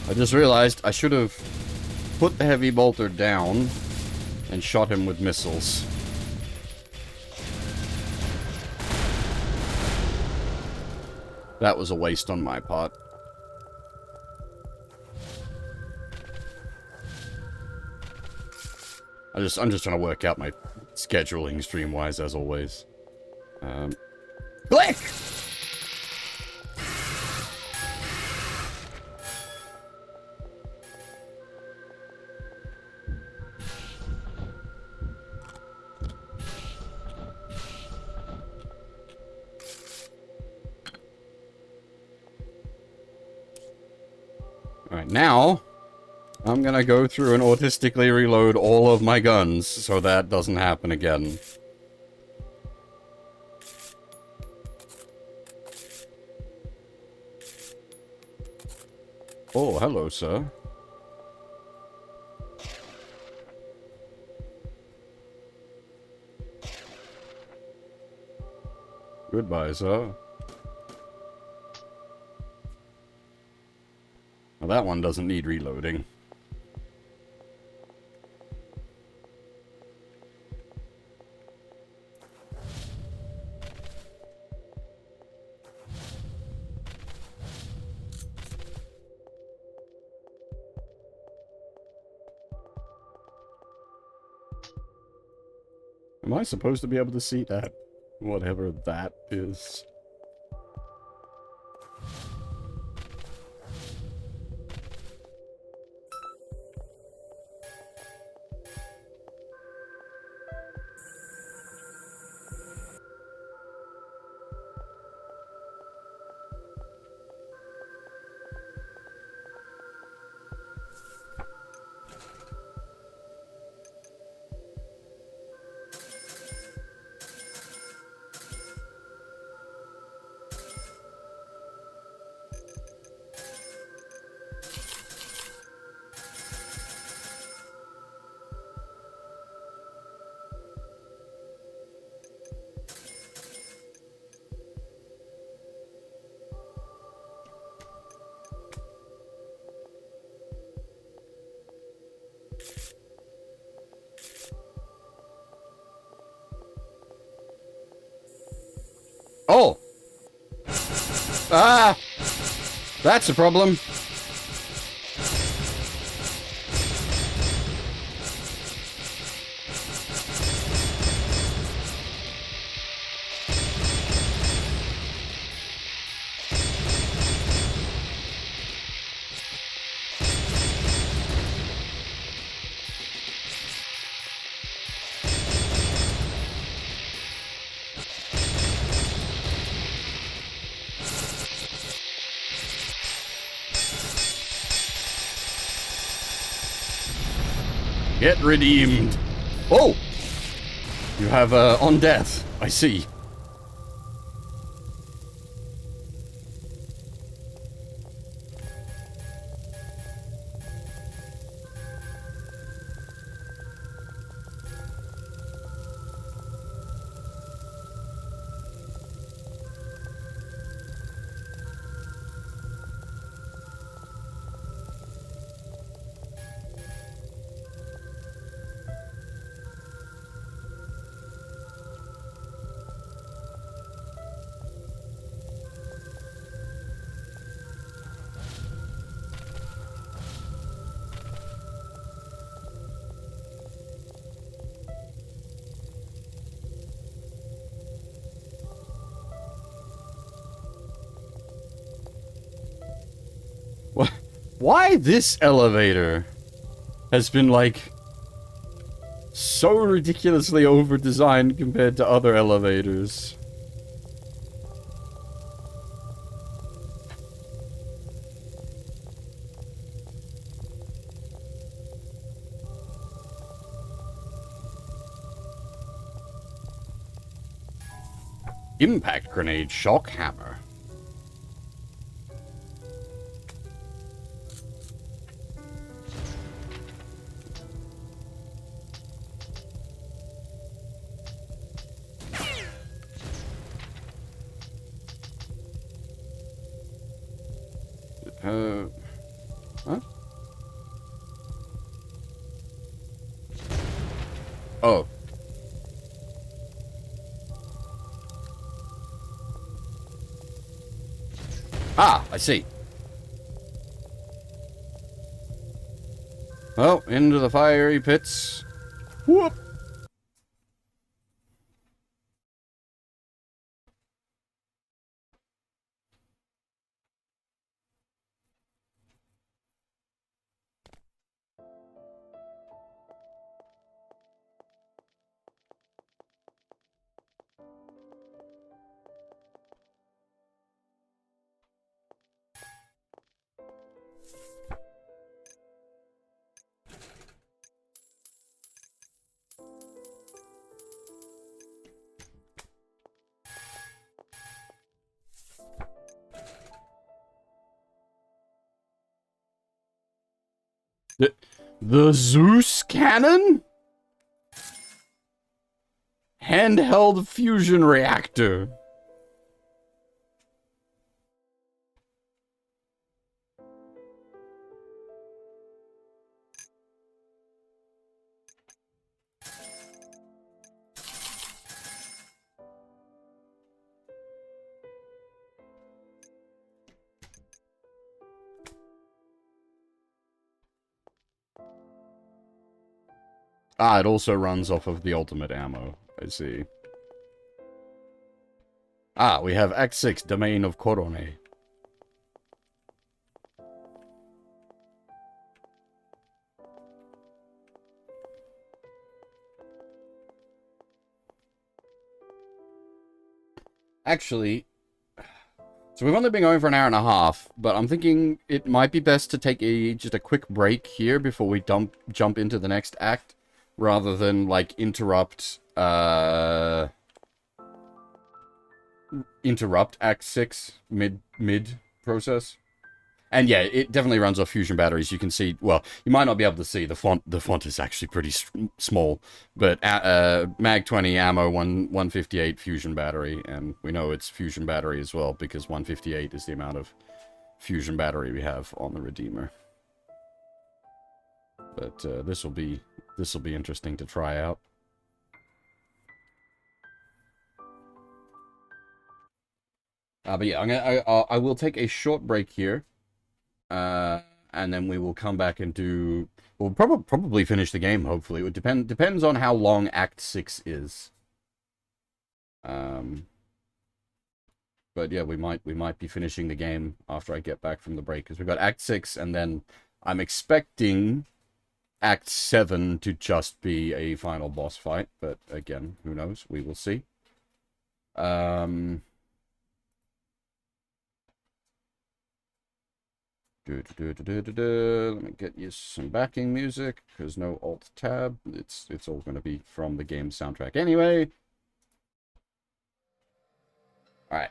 I just realized I should have put the heavy bolter down and shot him with missiles. That was a waste on my part. I'm just trying to work out my scheduling stream-wise, as always. Click! Alright, now I'm gonna go through and autistically reload all of my guns so that doesn't happen again. Oh, hello, sir. Goodbye, sir. Well, that one doesn't need reloading. Am I supposed to be able to see that? Whatever that is. Oh! Ah! That's a problem. Get redeemed. Oh! You have, on death. I see. Why this elevator has been, like, so ridiculously over-designed compared to other elevators? Impact grenade, shock hammer. Huh? Oh. Ah, I see. Well, into the fiery pits. Whoop! The Zeus cannon? Handheld fusion reactor. Ah, it also runs off of the ultimate ammo. I see. Ah, we have Act 6, Domain of Corone. Actually, so we've only been going for an hour and a half, but I'm thinking it might be best to take just a quick break here before we jump into the next act, rather than, like, interrupt Act 6 mid process. And yeah, it definitely runs off fusion batteries. You can see, well, you might not be able to see the font. The font is actually pretty small, but Mag 20 ammo, 158 fusion battery, and we know it's fusion battery as well because 158 is the amount of fusion battery we have on the Redeemer. But this will be interesting to try out. But yeah, I will take a short break here. And then we will come back and do... We'll probably finish the game, hopefully. It depends on how long Act 6 is. But yeah, we might be finishing the game after I get back from the break. Because we've got Act 6, and then I'm expecting Act 7 to just be a final boss fight. But again, who knows? We will see. Let me get you some backing music, because no alt tab. It's all going to be from the game soundtrack anyway. Alright.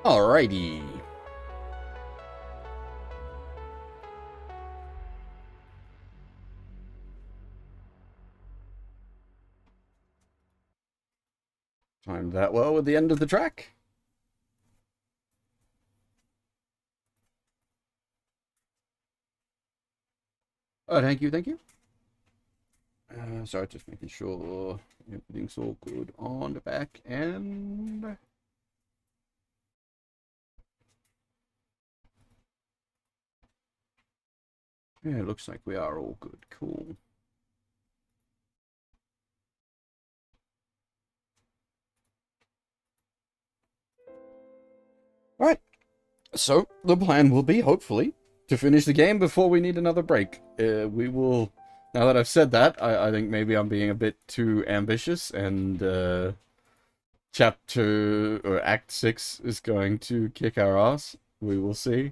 Alrighty. Timed that well with the end of the track. Oh, thank you, thank you. Sorry, just making sure everything's all good on the back end. Yeah, it looks like we are all good. Cool. Alright. So, the plan will be, hopefully, to finish the game before we need another break. We will... Now that I've said that, I think maybe I'm being a bit too ambitious, and Chapter... or Act 6 is going to kick our ass. We will see.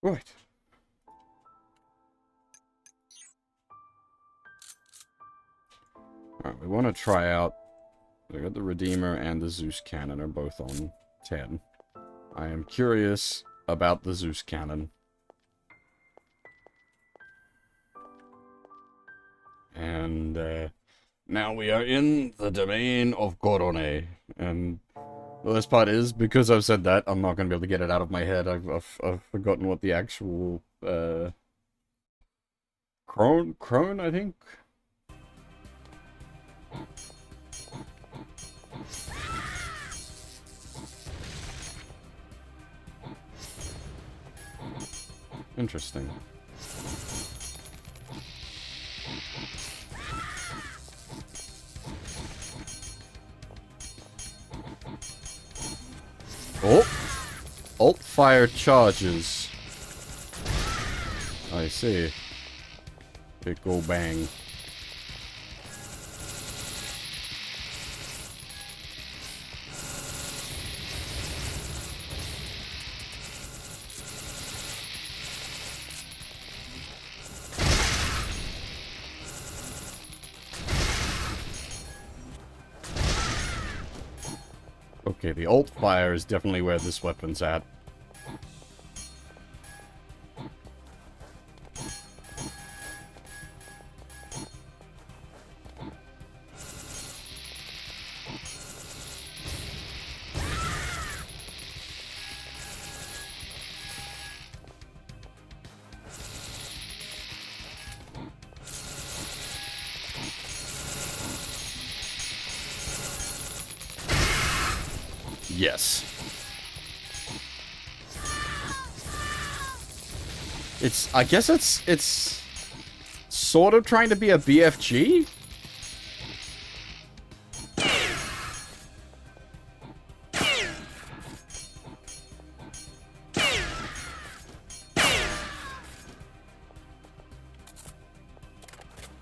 Right. Alright, we want to try out... We got the Redeemer and the Zeus Cannon are both on 10. I am curious about the Zeus Cannon. And, now we are in the domain of Gorone. And the best part is, because I've said that, I'm not going to be able to get it out of my head. I've forgotten what the actual, Crone, I think? Interesting. Oh! Alt fire charges. I see. Big go bang. Okay, the alt fire is definitely where this weapon's at. Yes. I guess it's sort of trying to be a BFG?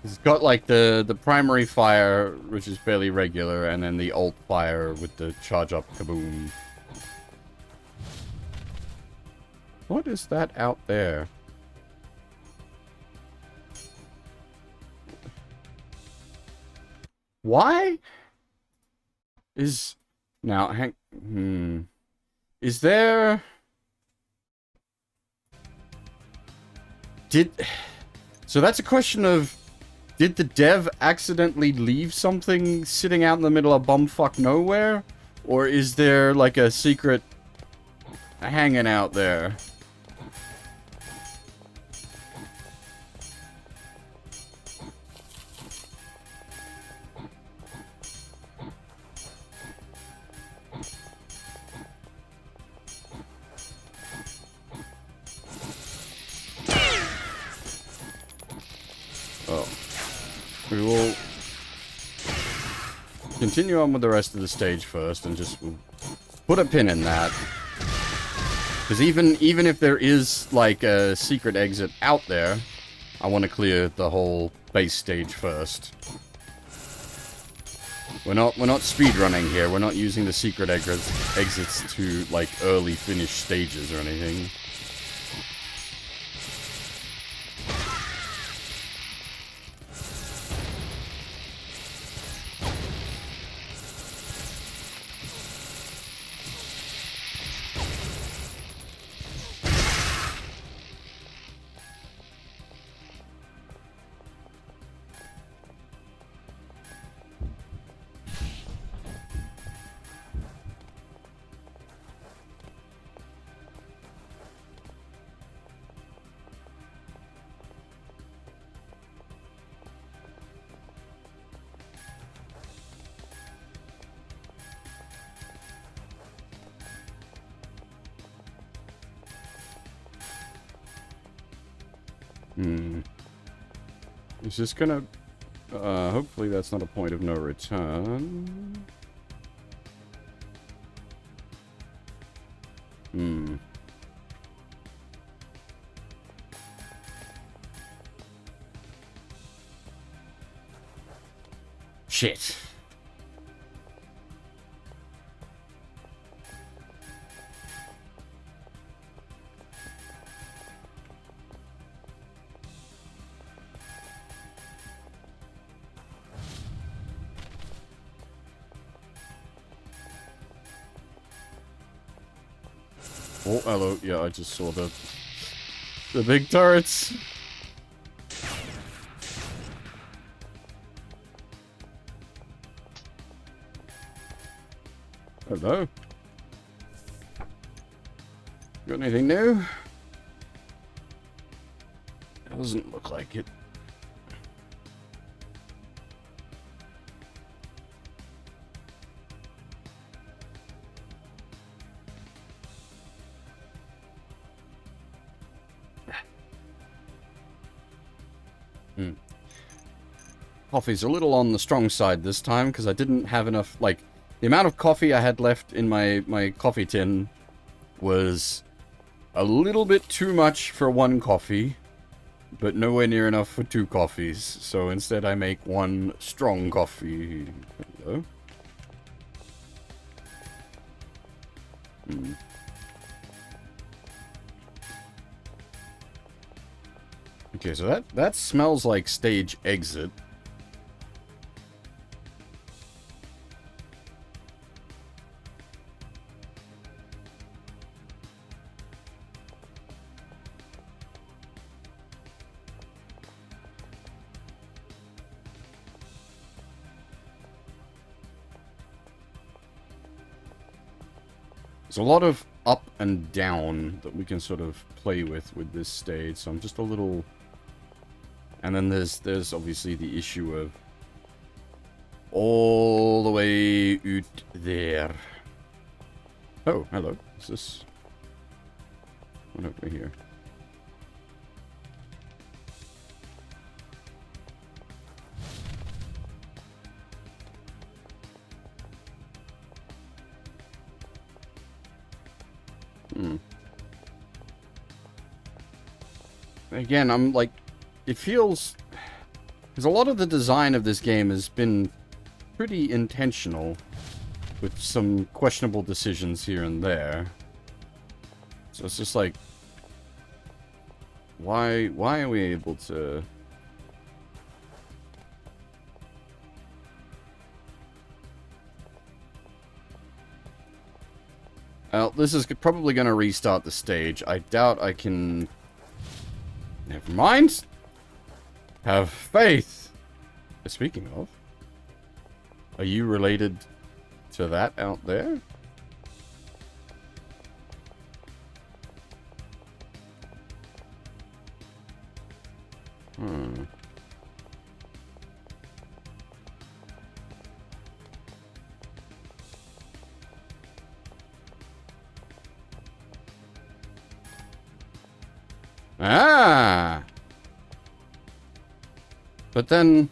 It's got like the primary fire, which is fairly regular, and then the alt fire with the charge up kaboom. What is that out there? Why? Is... Now, Is there... So that's a question of... Did the dev accidentally leave something sitting out in the middle of bumfuck nowhere? Or is there, like, a secret hanging out there? Oh. We will continue on with the rest of the stage first and just put a pin in that. Because even if there is, like, a secret exit out there, I want to clear the whole base stage first. We're not speedrunning here. We're not using the secret exits to, like, early finish stages or anything. Is this gonna... hopefully that's not a point of no return. Shit. Oh, hello. Yeah, I just saw the big turrets. Hello. Got anything new? Doesn't look like it. Coffee's a little on the strong side this time, because I didn't have enough, like, the amount of coffee I had left in my coffee tin was a little bit too much for one coffee, but nowhere near enough for two coffees. So instead I make one strong coffee. Hello? Okay, so that smells like stage exit. There's a lot of up and down that we can sort of play with this stage, so I'm just a little... And then there's obviously the issue of all the way out there. Oh, hello. Is this... What over here? Again, I'm like, it feels... Because a lot of the design of this game has been pretty intentional, with some questionable decisions here and there. So it's just like, why are we able to... Well, this is probably going to restart the stage. I doubt I can... Never mind. Have faith. Speaking of, are you related to that out there? Ah! But then...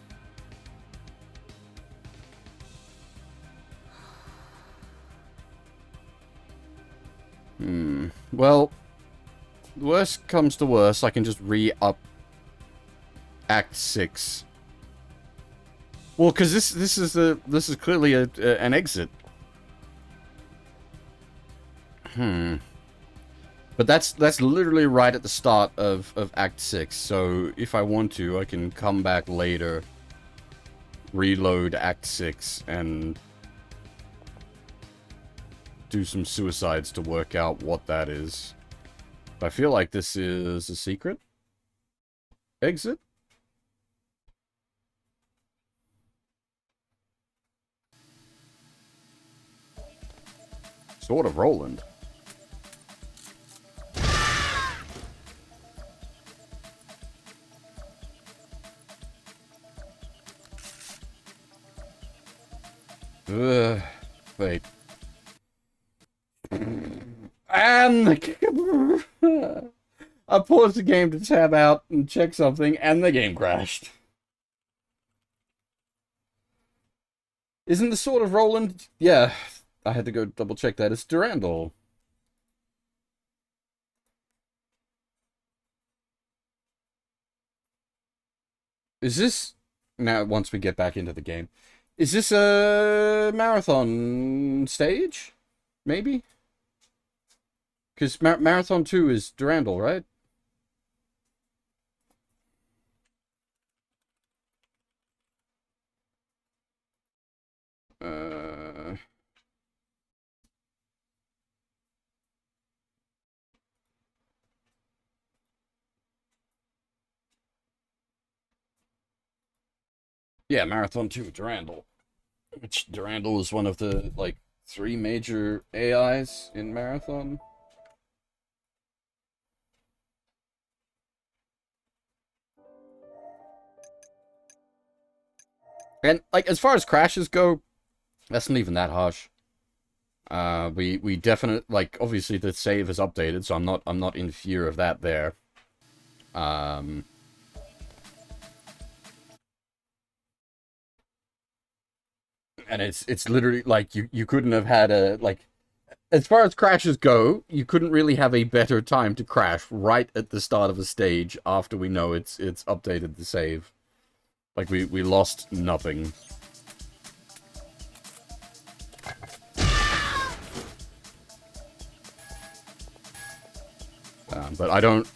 Well, worst comes to worst, I can just re-up Act 6 Well, because this is clearly an exit. But that's literally right at the start of Act 6, so if I want to, I can come back later, reload Act 6, and do some suicides to work out what that is. But I feel like this is a secret exit. Sword of Roland. Wait. And I paused the game to tab out and check something, and the game crashed. Isn't the Sword of Roland? Yeah, I had to go double check that. It's Durandal. Is this... Now, once we get back into the game. Is this a marathon stage? Maybe? Because Marathon 2 is Durandal, right? Yeah, Marathon 2, Durandal. Which Durandal is one of the, like, 3 major AIs in Marathon. And, like, as far as crashes go, that's not even that harsh. We definitely, like, obviously the save is updated, so I'm not in fear of that there. And it's literally, like, you couldn't have had a, like, as far as crashes go, you couldn't really have a better time to crash right at the start of a stage after we know it's updated the save. Like, we lost nothing. But I don't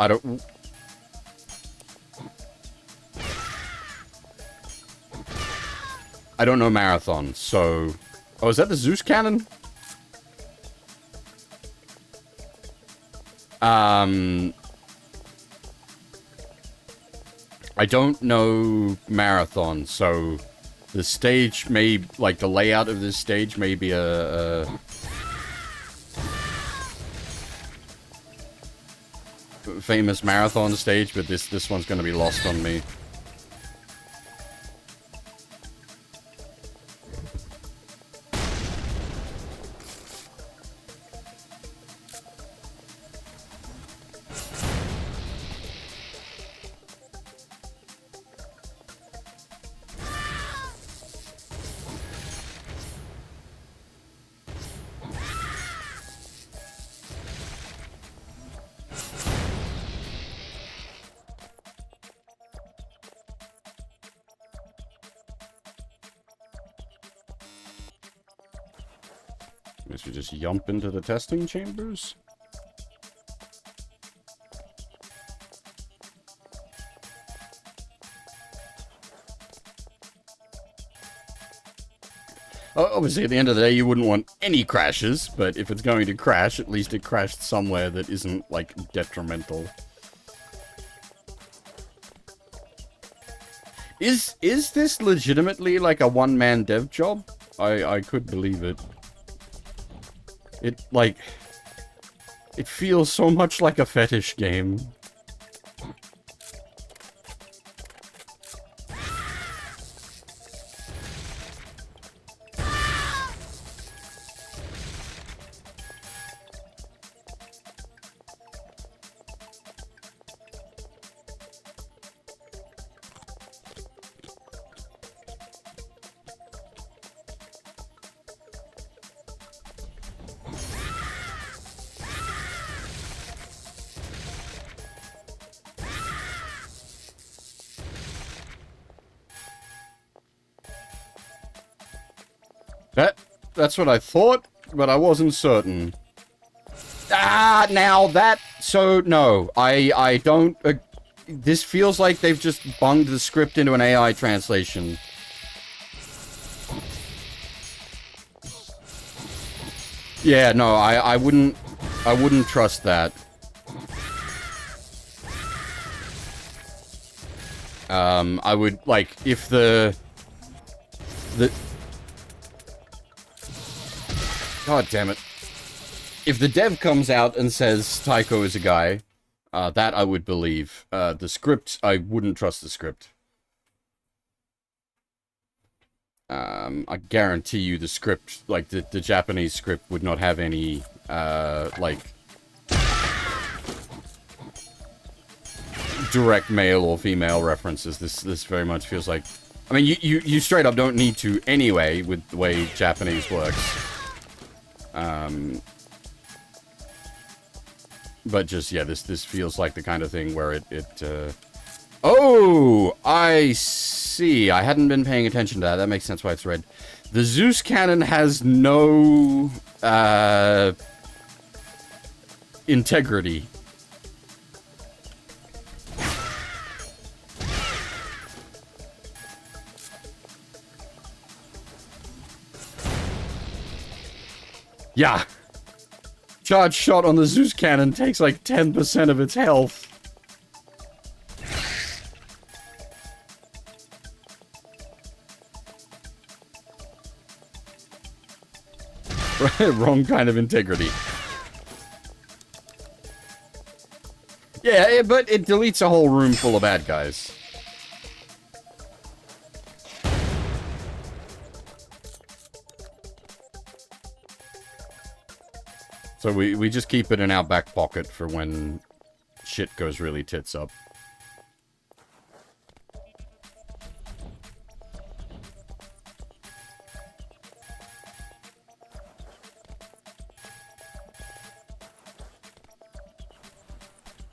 know Marathon, so... Oh, is that the Zeus cannon? I don't know Marathon, so the stage may, like, the layout of this stage may be a famous Marathon stage, but this one's gonna be lost on me. Guess we just yump into the testing chambers. Obviously, at the end of the day, you wouldn't want any crashes, but if it's going to crash, at least it crashed somewhere that isn't, like, detrimental. Is this legitimately, like, a one-man dev job? I could believe it. It, like... It feels so much like a fetish game. That's what I thought, but I wasn't certain. Ah, now that... So, no. I don't... this feels like they've just bunged the script into an AI translation. Yeah, no, I wouldn't trust that. I would, like, if the... God damn it. If the dev comes out and says Tycho is a guy, that I would believe. The script, I wouldn't trust the script. I guarantee you the script, like, the Japanese script would not have any, like... direct male or female references. This very much feels like... I mean, you straight up don't need to anyway, with the way Japanese works. But just, yeah, this feels like the kind of thing where Oh! I see. I hadn't been paying attention to that. That makes sense why it's red. The Zeus cannon has no, integrity. Yeah. Charge shot on the Zeus cannon takes like 10% of its health. Wrong kind of integrity. Yeah, but it deletes a whole room full of bad guys. So we just keep it in our back pocket for when shit goes really tits up.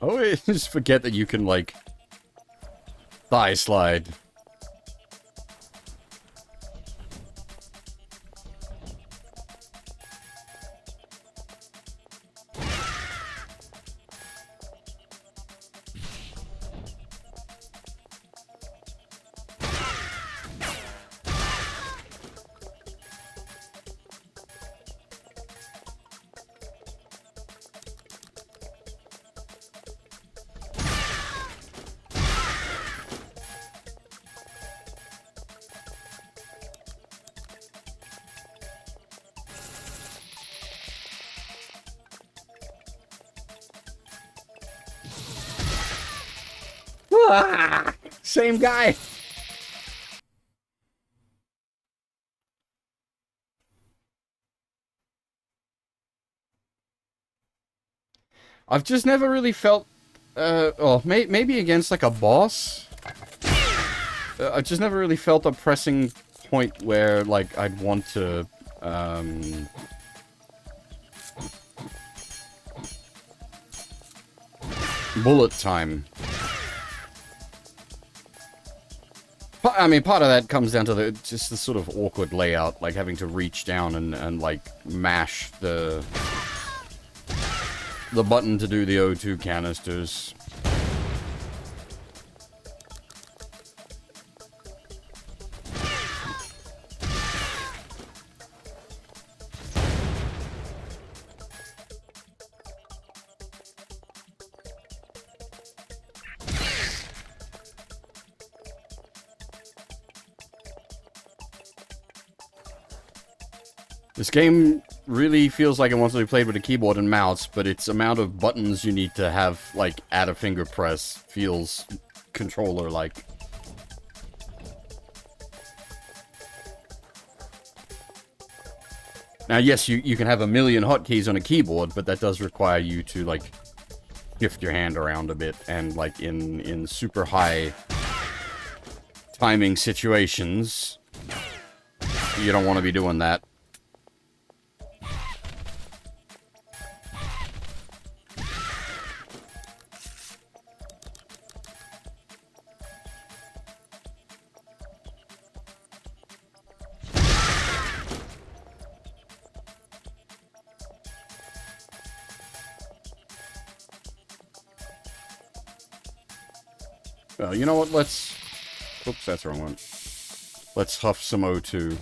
Oh, I just forget that you can, like, thigh slide. Same guy. I've just never really felt, maybe against like a boss. I've just never really felt a pressing point where like I'd want to, bullet time. I mean, part of that comes down to just the sort of awkward layout, like having to reach down and like, mash the button to do the O2 canisters. This game really feels like it wants to be played with a keyboard and mouse, but its amount of buttons you need to have, like, at a finger press feels controller-like. Now, yes, you can have a million hotkeys on a keyboard, but that does require you to, like, shift your hand around a bit, and, like, in super high timing situations, you don't want to be doing that. Well, you know what? Let's... Oops, that's the wrong one. Let's huff some O2.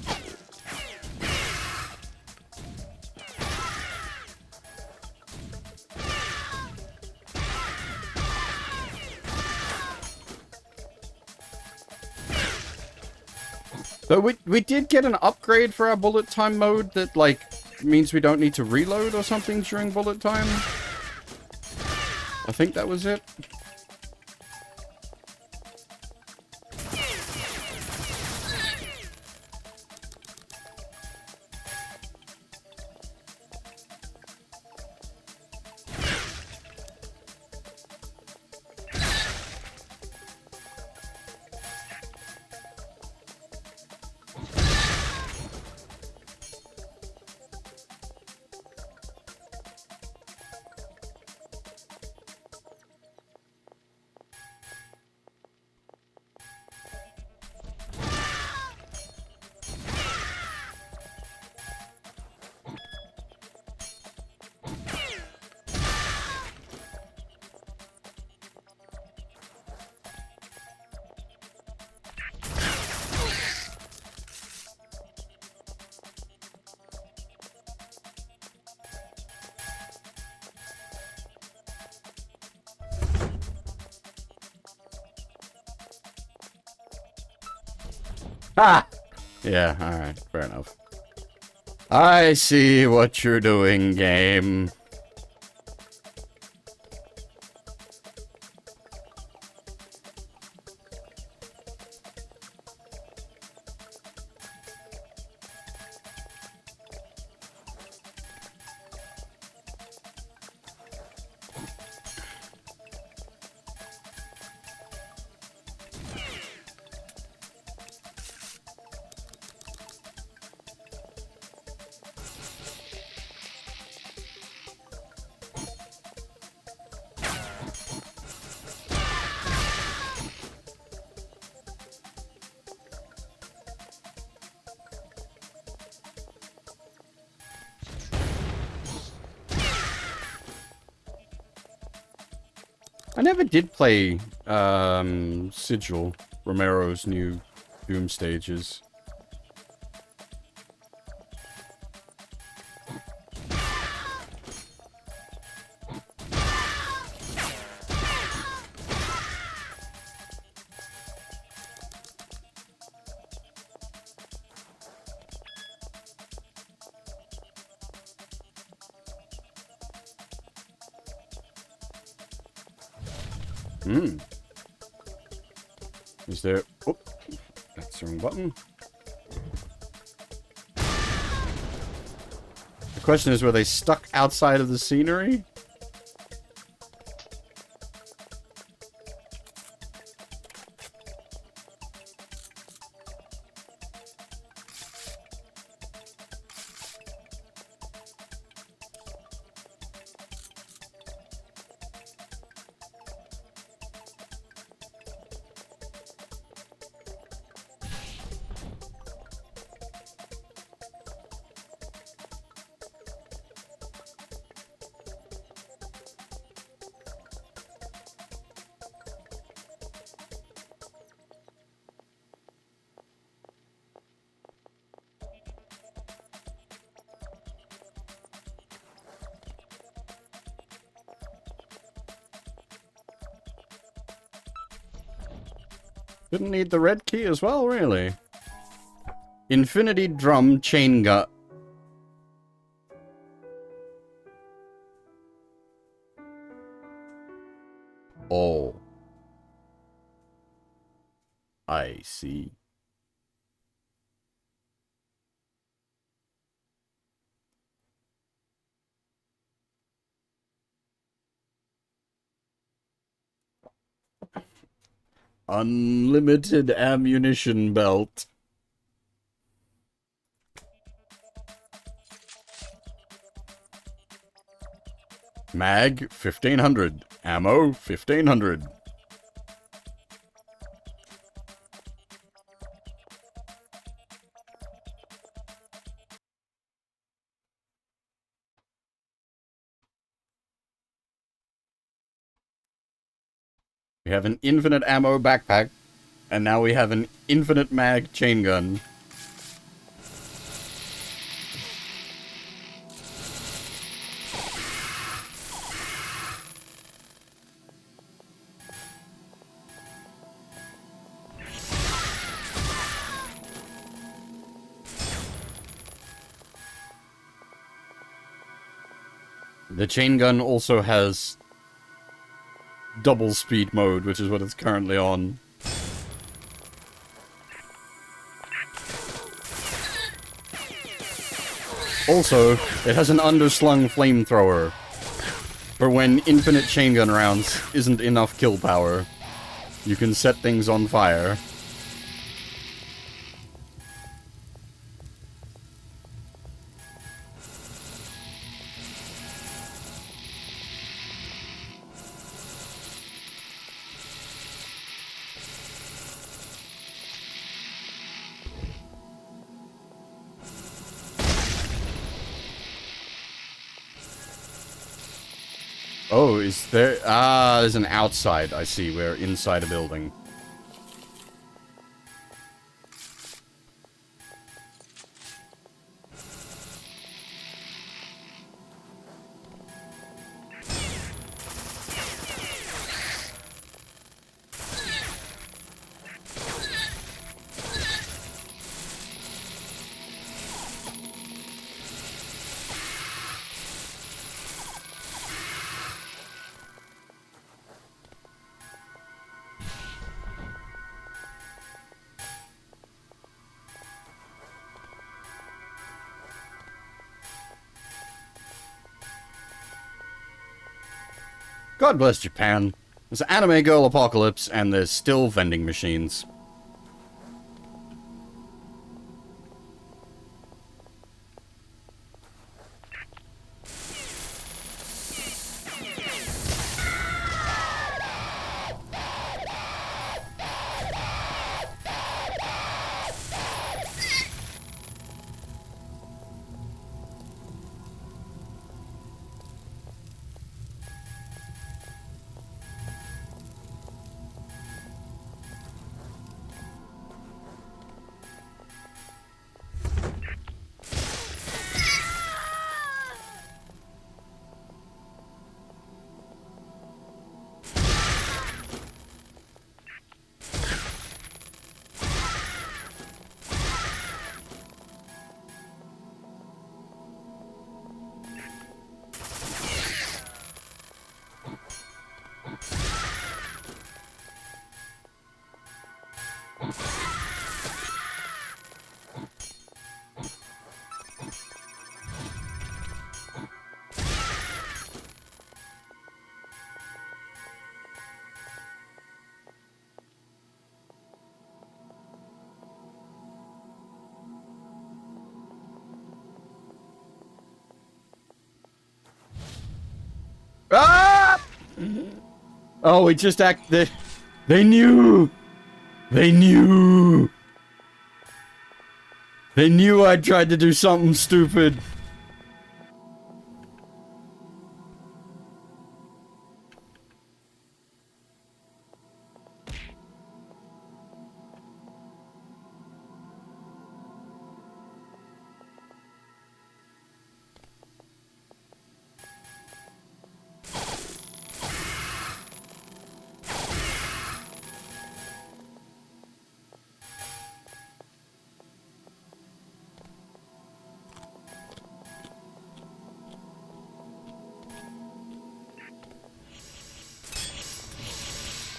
Though we did get an upgrade for our bullet time mode that, like, means we don't need to reload or something during bullet time. I think that was it. Ah! Yeah, alright, fair enough. I see what you're doing, game. I never did play, Sigil, Romero's new Doom stages. Hmm. Is there... Oh, that's the wrong button. The question is, were they stuck outside of the scenery? Didn't need the red key as well, really. Infinity Drum Chain Gun. Oh. I see. Unlimited ammunition belt. Mag, 1500. Ammo, 1500. We have an infinite ammo backpack, and now we have an infinite mag chain gun. The chain gun also has double speed mode, which is what it's currently on. Also, it has an underslung flamethrower for when infinite chain gun rounds isn't enough kill power. You can set things on fire. Oh, is there... Ah, there's an outside, I see. We're inside a building. God bless Japan. There's anime girl apocalypse, and there's still vending machines. Ah! Oh, we just They knew! They knew! They knew I tried to do something stupid.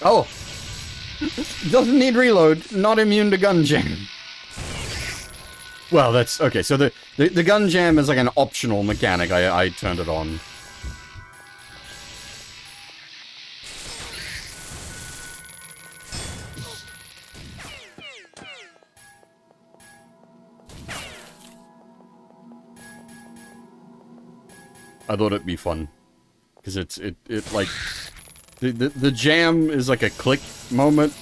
Oh! Doesn't need reload, not immune to gun jam. Well, that's... Okay, so the gun jam is like an optional mechanic. I turned it on. I thought it'd be fun. Because it like... The jam is like a click moment.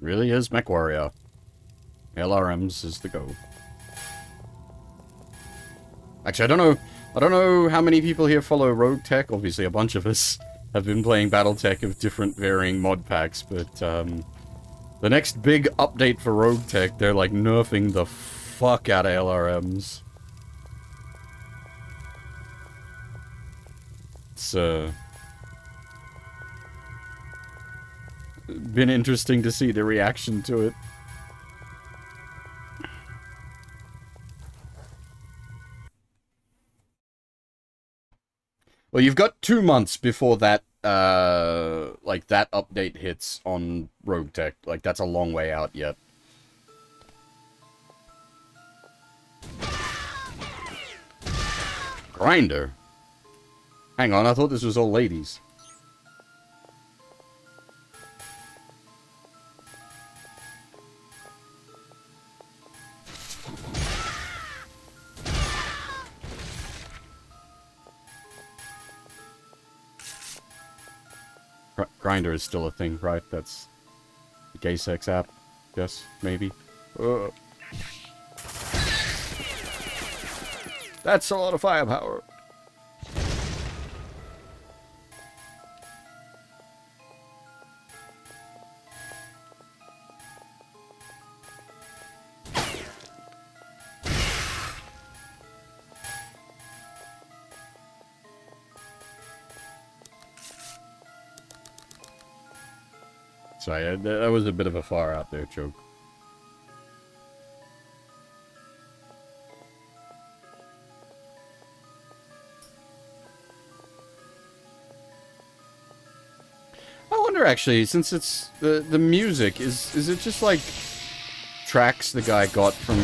Really is MechWarrior. LRMs is the go. Actually, I don't know how many people here follow Rogue Tech. Obviously, a bunch of us have been playing BattleTech of different varying mod packs, but, the next big update for Rogue Tech, they're, like, nerfing the fuck out of LRMs. It's, been interesting to see the reaction to it. Well, you've got 2 months before that, like, that update hits on Rogue Tech. Like, that's a long way out yet. Grinder? Hang on, I thought this was all ladies. Grinder is still a thing, right? That's a gay sex app. Yes, maybe. That's a lot of firepower. Sorry, that was a bit of a far out there joke. I wonder actually, since it's the music, is it just like tracks the guy got from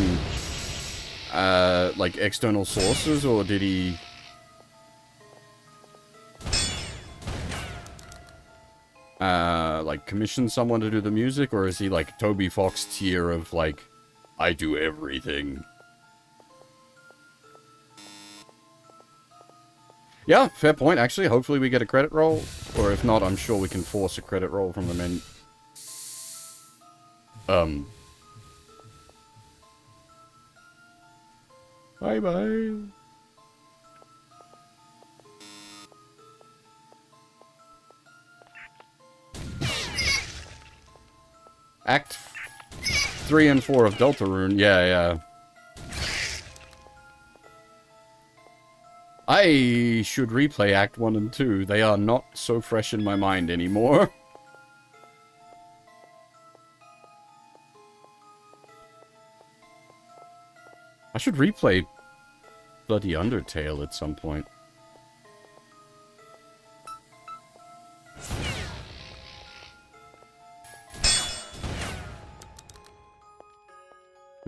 like external sources, or did he like commission someone to do the music, or is he like Toby Fox tier of like, I do everything? Yeah, fair point, actually. Hopefully we get a credit roll, or if not, I'm sure we can force a credit roll from the menu. Bye-bye. Act 3 and 4 of Deltarune, yeah. I should replay Act 1 and 2. They are not so fresh in my mind anymore. I should replay bloody Undertale at some point.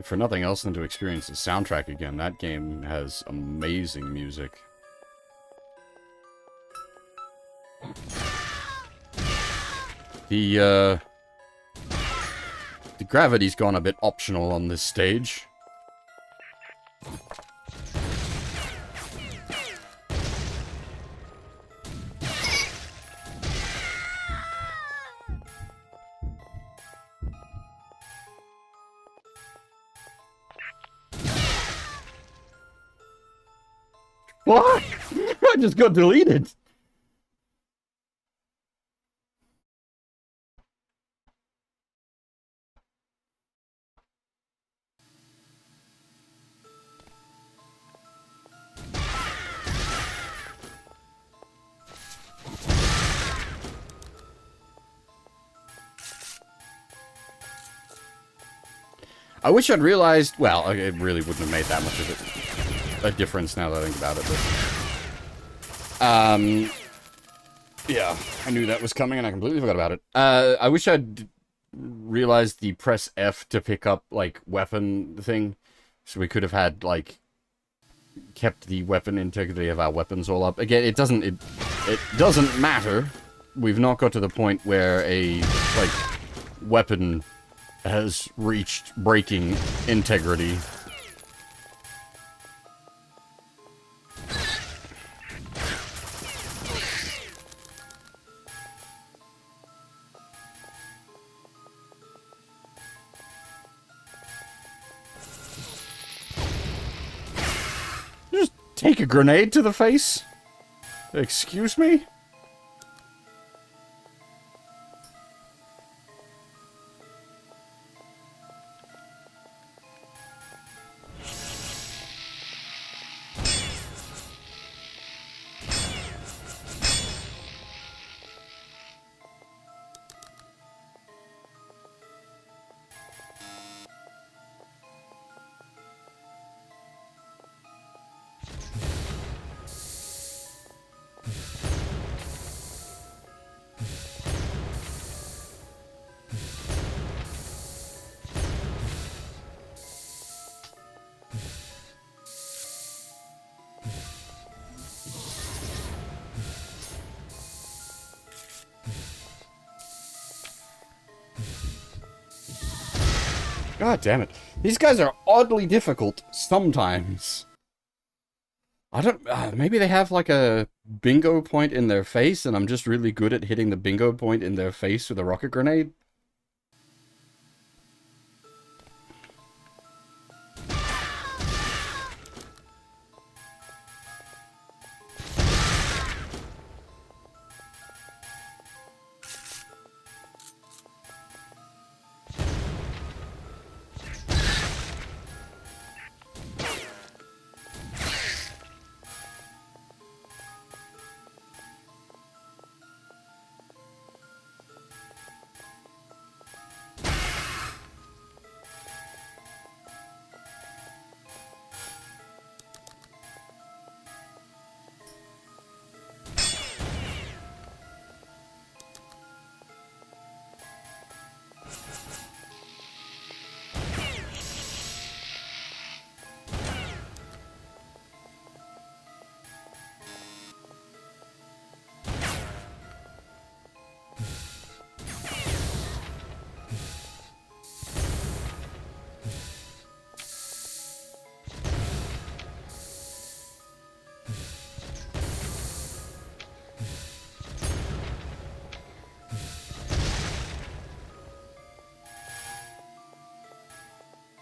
For nothing else than to experience the soundtrack again. That game has amazing music. The gravity's gone a bit optional on this stage. What? I just got deleted. I wish I'd realized, well, it really wouldn't have made that much of a difference now that I think about it, but, yeah, I knew that was coming and I completely forgot about it. I wish I'd realized the press F to pick up, like, weapon thing, so we could have had, like, kept the weapon integrity of our weapons all up. Again, it doesn't matter. We've not got to the point where a, like, weapon has reached breaking integrity. take a grenade to the face? Excuse me? God damn it. These guys are oddly difficult sometimes. I don't... maybe they have like a bingo point in their face and I'm just really good at hitting the bingo point in their face with a rocket grenade?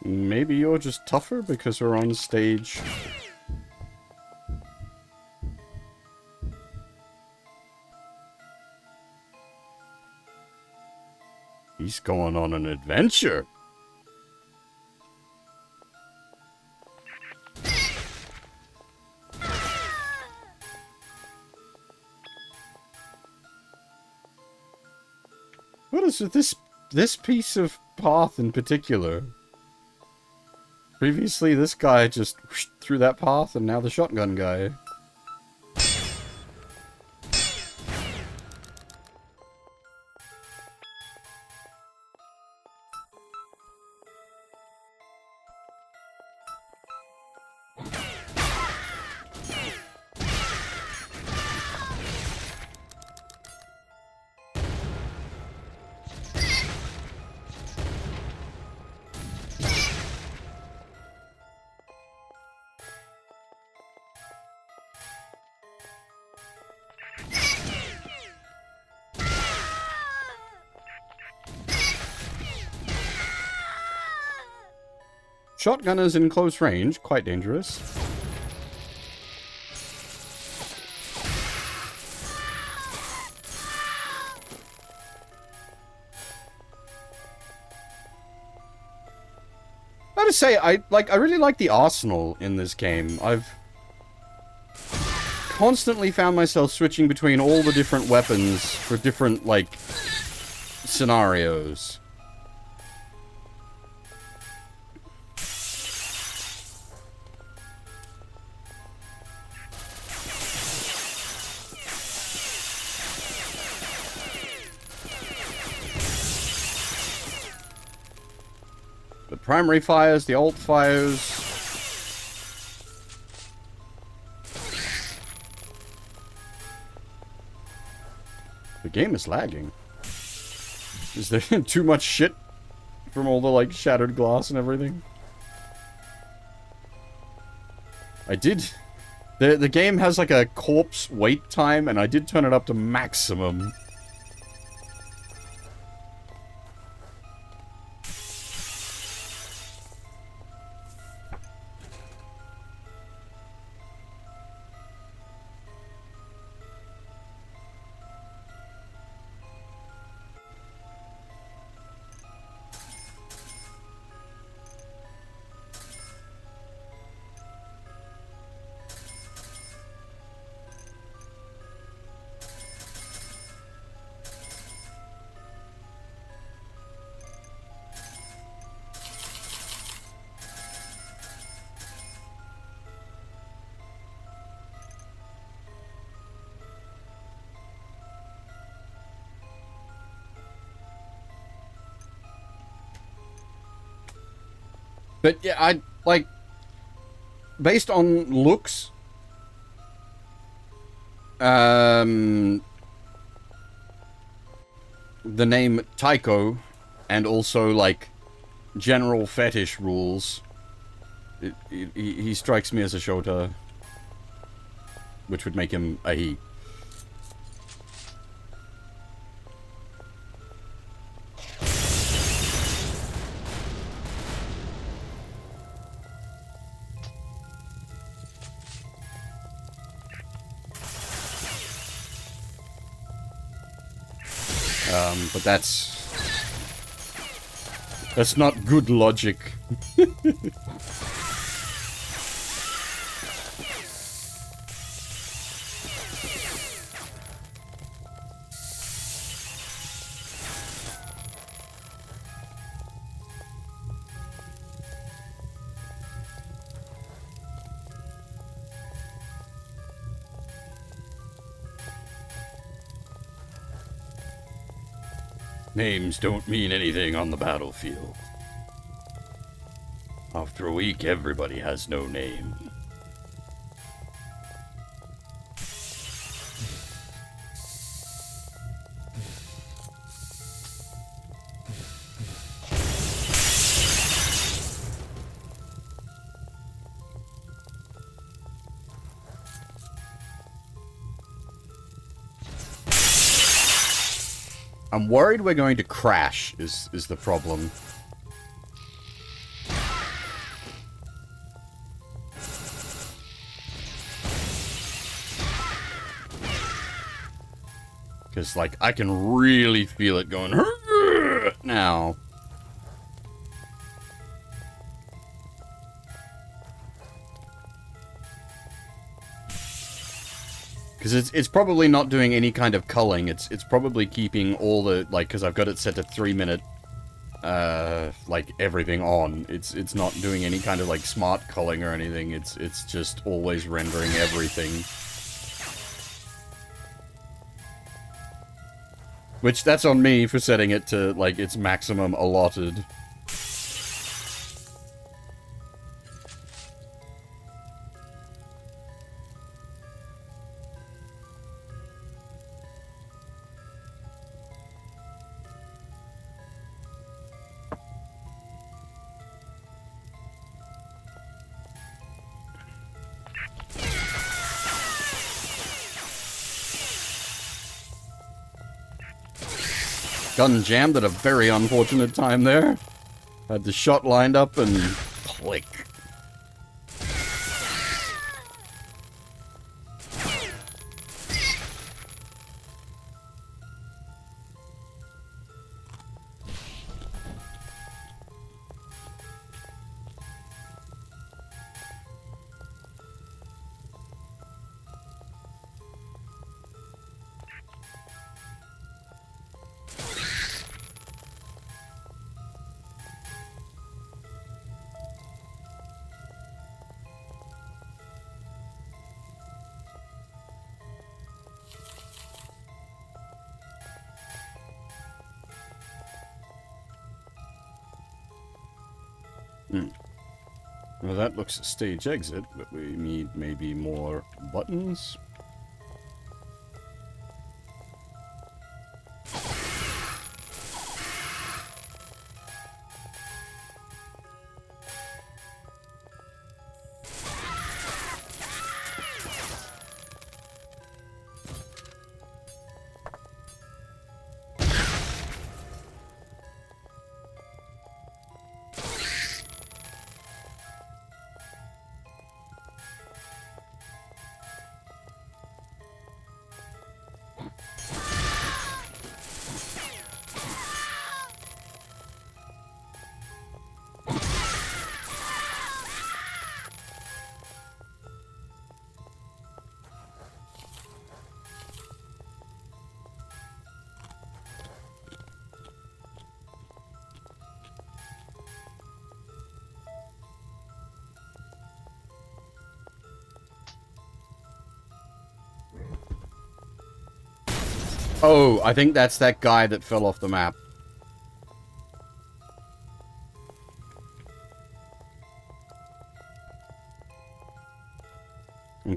Maybe you're just tougher because we're on stage. He's going on an adventure. What is with this piece of path in particular? Previously, this guy just through that path, and now the shotgun guy. Shotgunners in close range, quite dangerous. I gotta say, I really like the arsenal in this game. I've constantly found myself switching between all the different weapons for different, like, scenarios. The primary fires, the alt fires. The game is lagging. Is there too much shit from all the, like, shattered glass and everything? I did... The game has, like, a corpse wait time, and I did turn it up to maximum. But yeah, I like based on looks, the name Taiko, and also like general fetish rules. He strikes me as a Shota, which would make him a he. But that's not good logic. Names don't mean anything on the battlefield. After a week, everybody has no name. I'm worried we're going to crash, is the problem. Because, like, I can really feel it going now. Because it's probably not doing any kind of culling. It's probably keeping all the, like, because I've got it set to 3-minute, like, everything on. It's not doing any kind of, like, smart culling or anything. It's just always rendering everything. Which, that's on me for setting it to, like, its maximum allotted. Gun jammed at a very unfortunate time there. Had the shot lined up and click. Well, that looks stage exit, but we need maybe more buttons. Oh, I think that's that guy that fell off the map.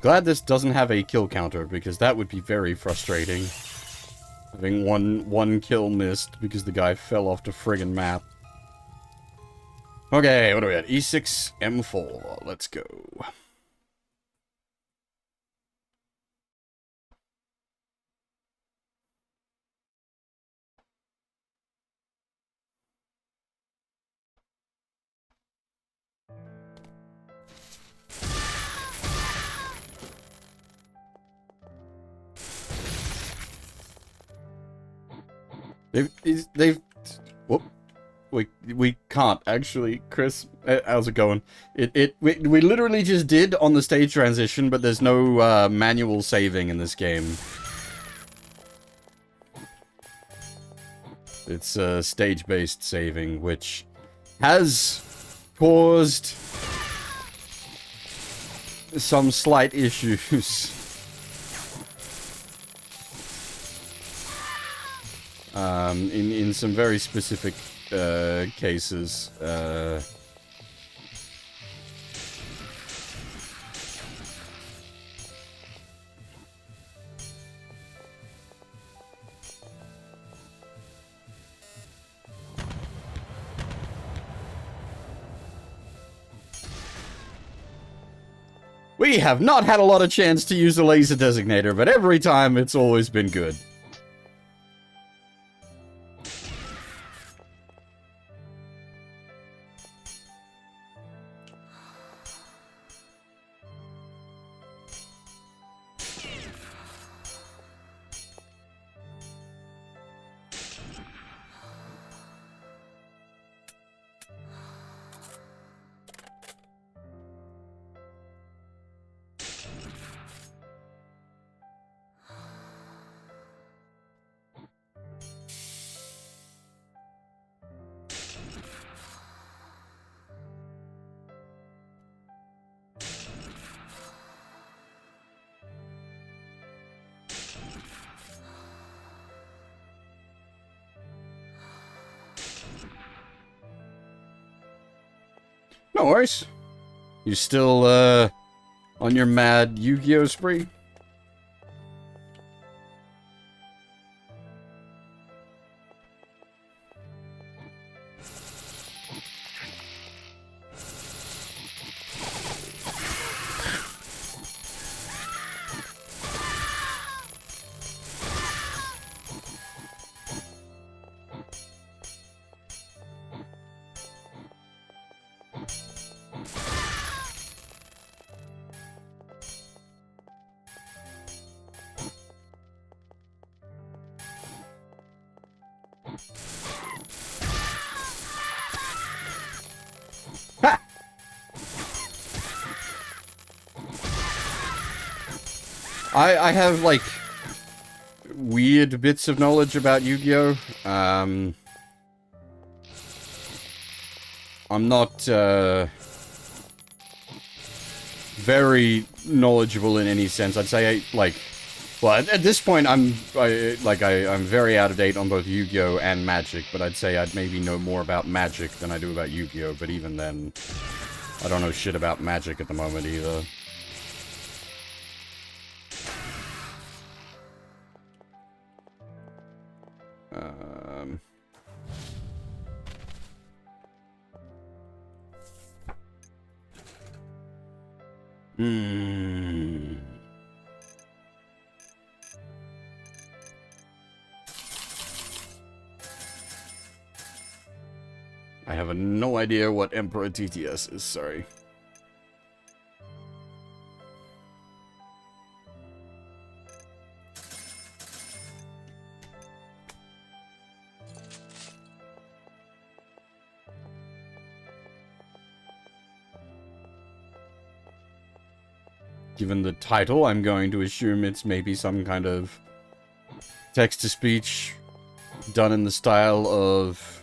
glad this doesn't have a kill counter, because that would be very frustrating. Having one kill missed because the guy fell off the friggin' map. Okay, what are we at? E6, M4. Let's go. They've whoop. We can't actually, Chris. How's it going? We literally just did on the stage transition, but there's no manual saving in this game. It's stage-based saving, which has caused some slight issues. In some very specific cases. We have not had a lot of chance to use the laser designator, but every time it's always been good. No worries. You still, on your mad Yu-Gi-Oh spree? I have, like, weird bits of knowledge about Yu-Gi-Oh! I'm not, very knowledgeable in any sense. I'd say, well, at this point, I'm very out of date on both Yu-Gi-Oh! And Magic, but I'd say I'd maybe know more about Magic than I do about Yu-Gi-Oh! But even then, I don't know shit about Magic at the moment, either. I have no idea what Emperor TTS is, sorry. Given the title, I'm going to assume it's maybe some kind of text-to-speech done in the style of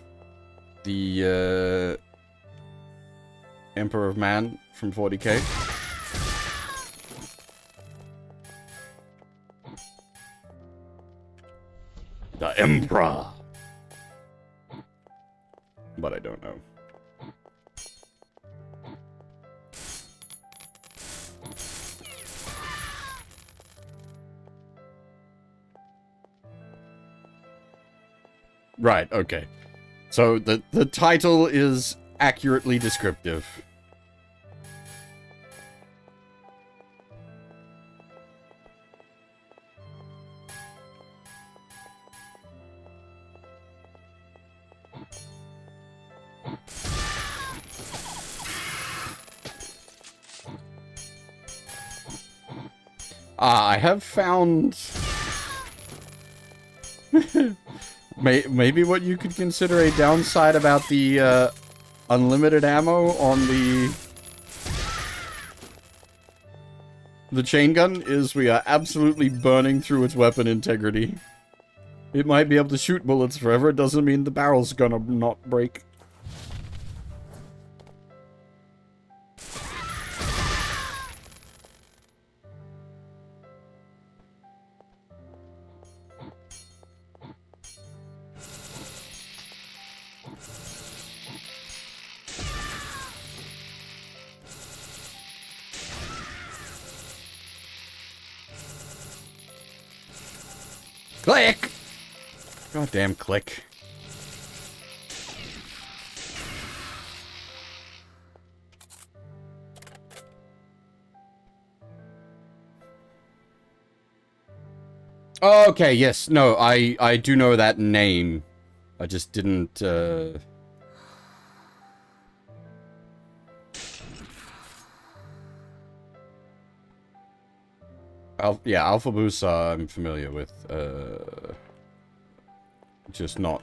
the Emperor of Man from 40k. The Emperor! But I don't know. Right, okay. So the title is accurately descriptive. I have found maybe what you could consider a downside about the unlimited ammo on the chain gun is we are absolutely burning through its weapon integrity. It might be able to shoot bullets forever, it doesn't mean the barrel's gonna not break. Click! Goddamn click. Okay, yes, no, I do know that name. I just didn't, yeah, Alpha Busa I'm familiar with, just not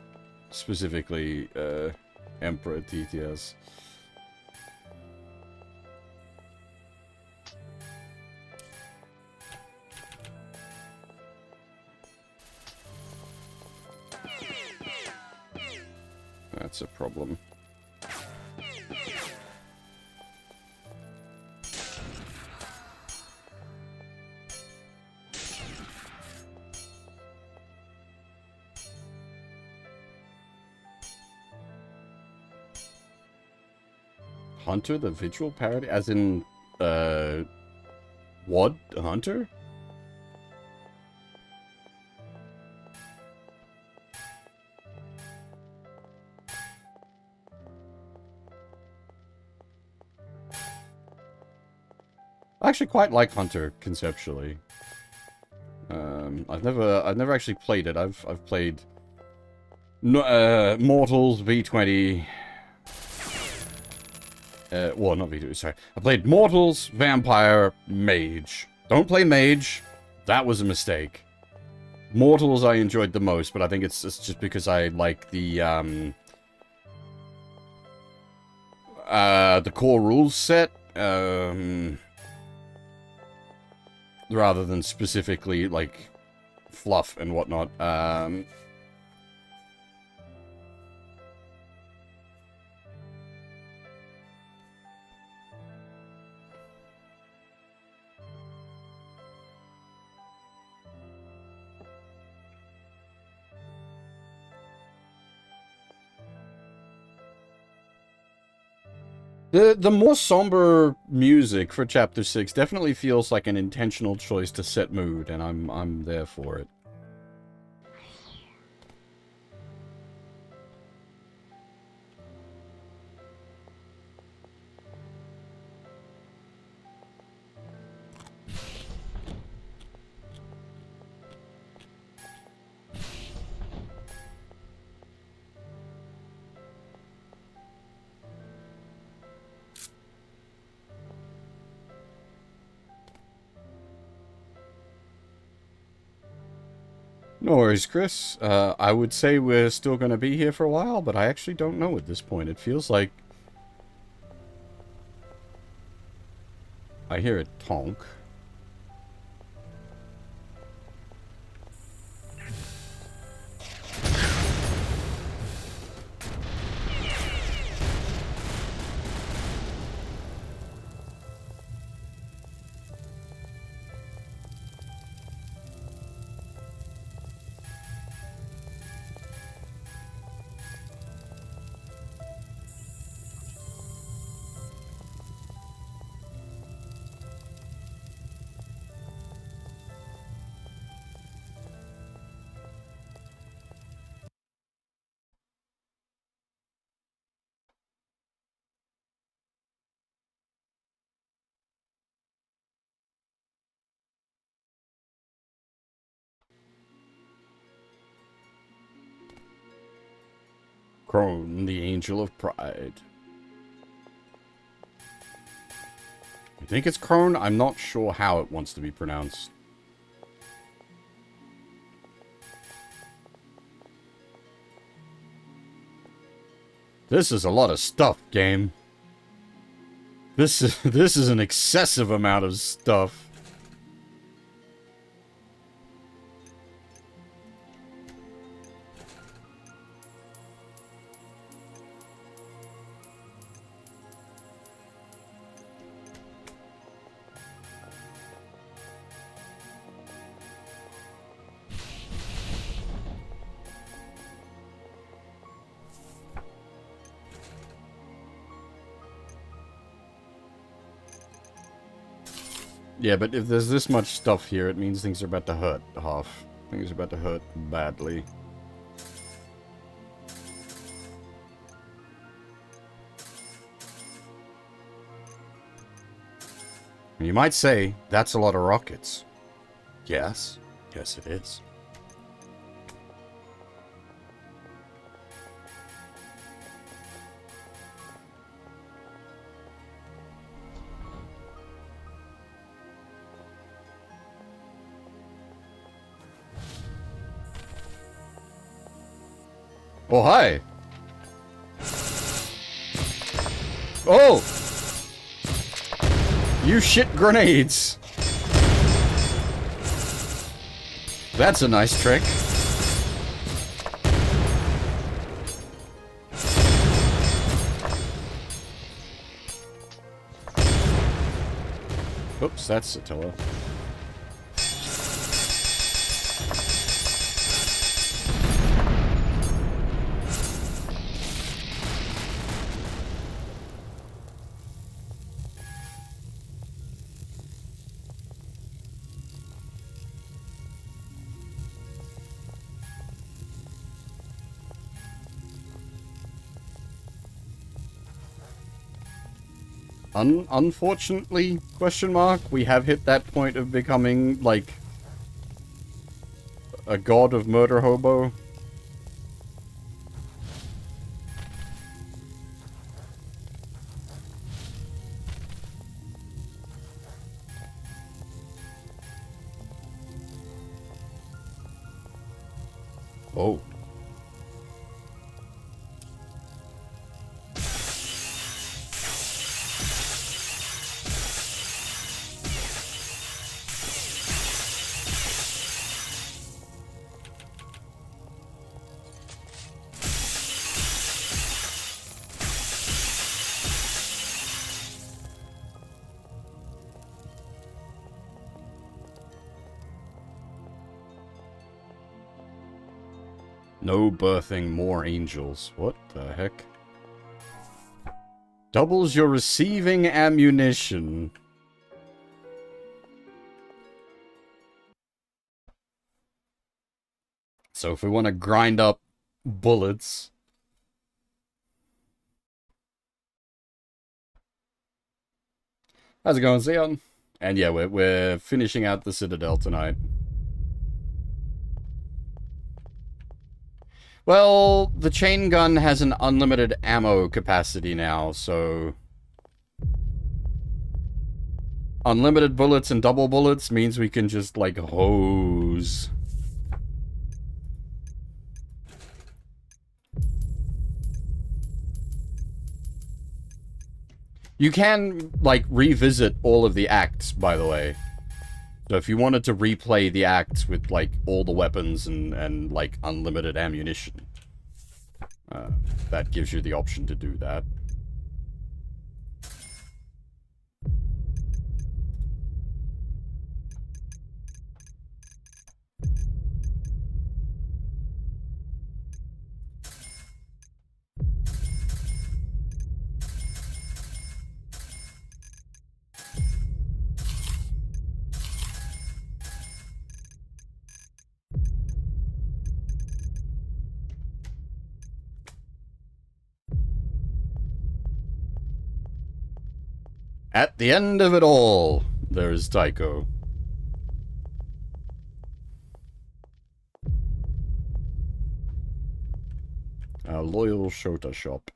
specifically, Emperor TTS. That's a problem. Hunter, the visual parody? As in, what? Hunter? I actually quite like Hunter conceptually. I've never actually played it. I've played Mortals V20. Well, not V2, sorry. I played Mortals, Vampire, Mage. Don't play Mage. That was a mistake. Mortals I enjoyed the most, but I think it's just because I like the core rules set, rather than specifically, like, fluff and whatnot. The more somber music for Chapter 6 definitely feels like an intentional choice to set mood, and I'm there for it. No worries, Chris. I would say we're still going to be here for a while, but I actually don't know at this point. It feels like I hear it tonk. Crone, the Angel of Pride. I think it's Crone. I'm not sure how it wants to be pronounced. This is a lot of stuff, game. This is an excessive amount of stuff. Yeah, but if there's this much stuff here, it means things are about to hurt, Half. Things are about to hurt badly. And you might say, that's a lot of rockets. Yes. Yes, it is. Oh, hi! Oh! You shit grenades! That's a nice trick. Oops, that's Citadel. Unfortunately, question mark, we have hit that point of becoming, like, a god of murder hobo. Oh. No birthing more angels. What the heck? Doubles your receiving ammunition. So if we want to grind up bullets... How's it going, Xeon? And yeah, we're finishing out the Citadel tonight. Well, the chain gun has an unlimited ammo capacity now, so... Unlimited bullets and double bullets means we can just, like, hose. You can, like, revisit all of the acts, by the way. So if you wanted to replay the acts with, like, all the weapons and like, unlimited ammunition, that gives you the option to do that. At the end of it all, there is Tycho. Loyal Shota shop.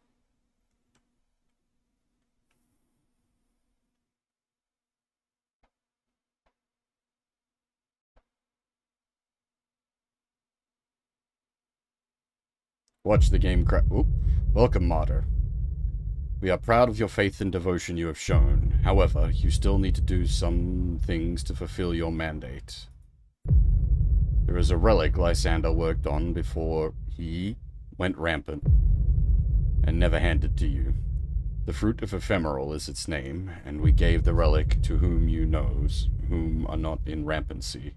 Watch the game crash. Welcome, martyr. We are proud of your faith and devotion you have shown. However, you still need to do some things to fulfill your mandate. There is a relic Lysander worked on before he went rampant, and never handed to you. The Fruit of Ephemeral is its name, and we gave the relic to whom you knows, whom are not in rampancy.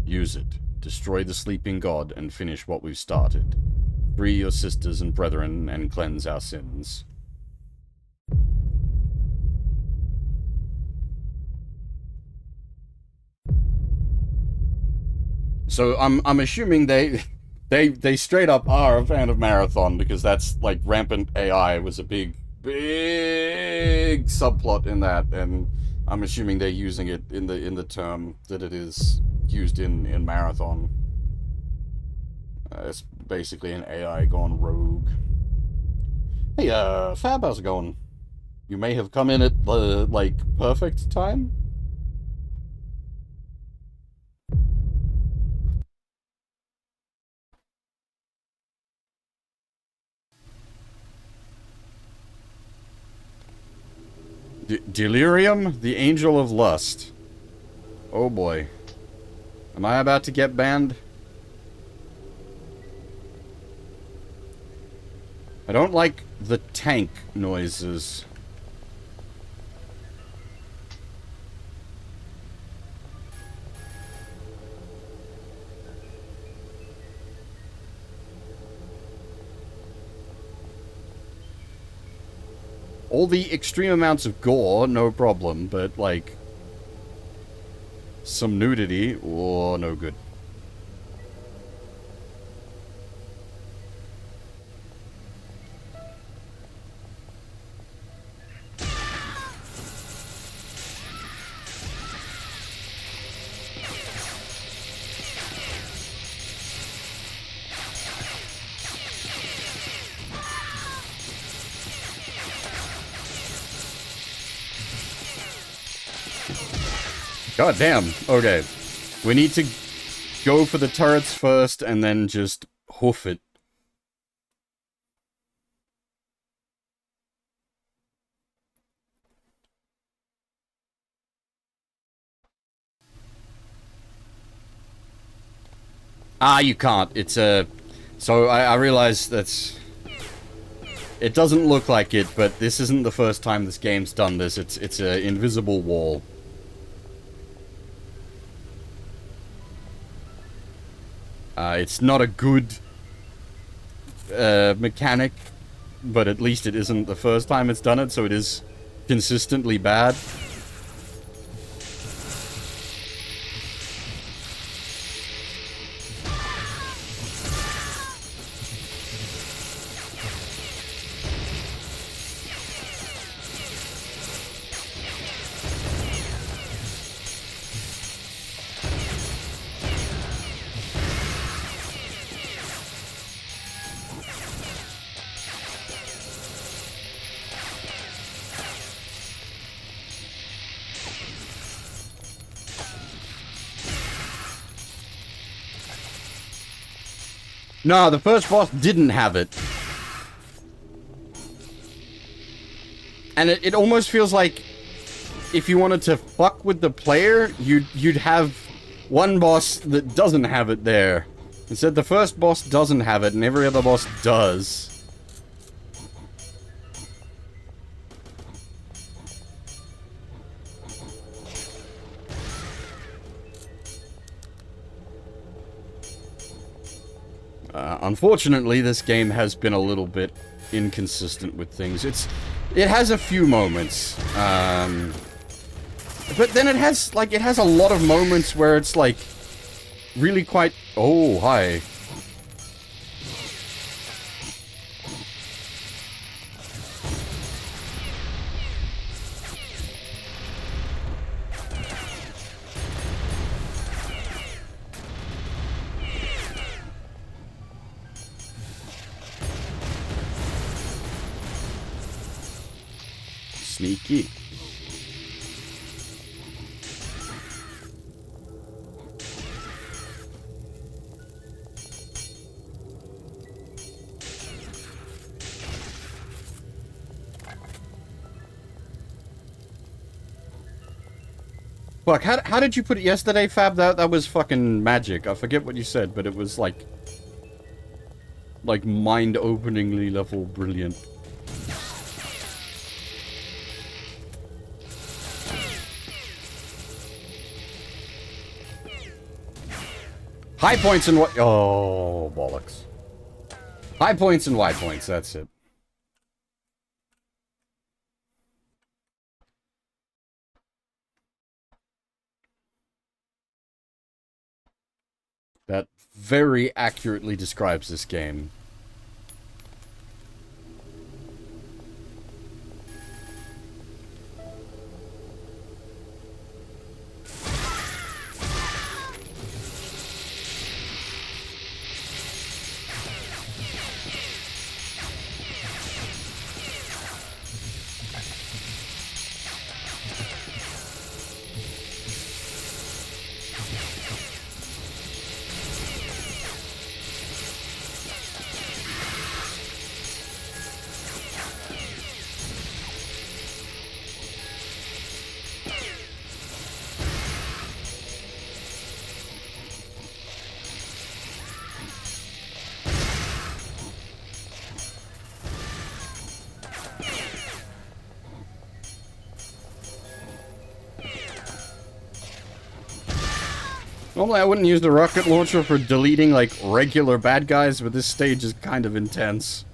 Use it. Destroy the sleeping god and finish what we've started. Free your sisters and brethren and cleanse our sins. So I'm assuming they straight up are a fan of Marathon, because that's like rampant AI was a big subplot in that, and I'm assuming they're using it in the term that it is used in Marathon. It's basically an AI gone rogue. Hey, Fab, how's it going? You may have come in at the, like, perfect time? Delirium? The Angel of Lust. Oh boy. Am I about to get banned? I don't like the tank noises. All the extreme amounts of gore, no problem, but, like, some nudity, oh, no good. God damn. Okay. We need to go for the turrets first and then just hoof it. Ah, you can't. It's a... So I realize that's... It doesn't look like it, but this isn't the first time this game's done this. It's an invisible wall. It's not a good mechanic, but at least it isn't the first time it's done it, so it is consistently bad. No, the first boss didn't have it. And it almost feels like if you wanted to fuck with the player, you'd have one boss that doesn't have it there. Instead, the first boss doesn't have it, and every other boss does. Unfortunately, this game has been a little bit inconsistent with things. It has a few moments, but then it has a lot of moments where it's like really quite. Oh, hi. Sneaky. Fuck, how did you put it yesterday, Fab? That was fucking magic. I forget what you said, but it was like mind-openingly level brilliant. High points and what? Oh, bollocks. High points and wide points, that's it. That very accurately describes this game. Normally I wouldn't use the rocket launcher for deleting, like, regular bad guys, but this stage is kind of intense.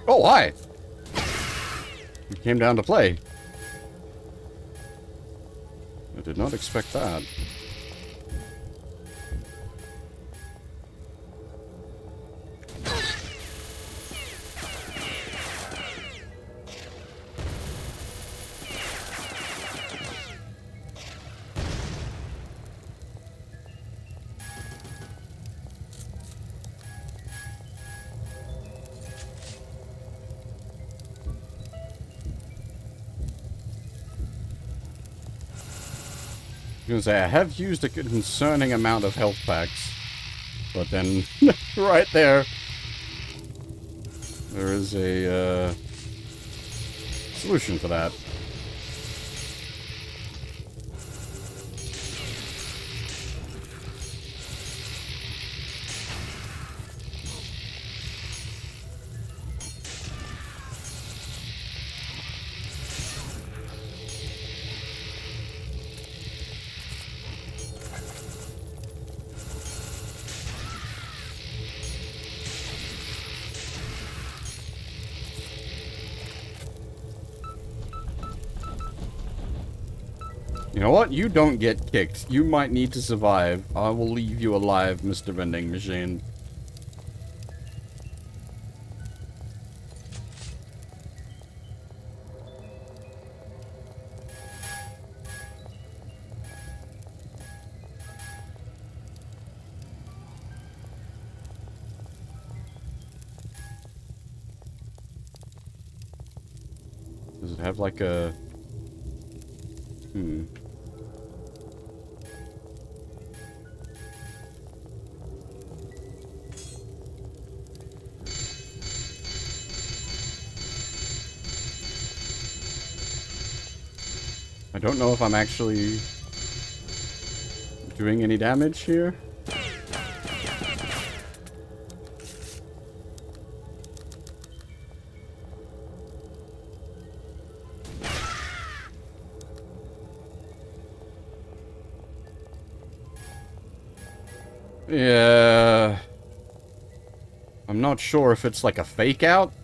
Oh, hi! You came down to play. I did not expect that. I was gonna say, I have used a concerning amount of health packs, but then, right there is a, solution for that. You know what? You don't get kicked. You might need to survive. I will leave you alive, Mr. Vending Machine. Does it have like a... I don't know if I'm actually doing any damage here. Yeah. I'm not sure if it's like a fake out.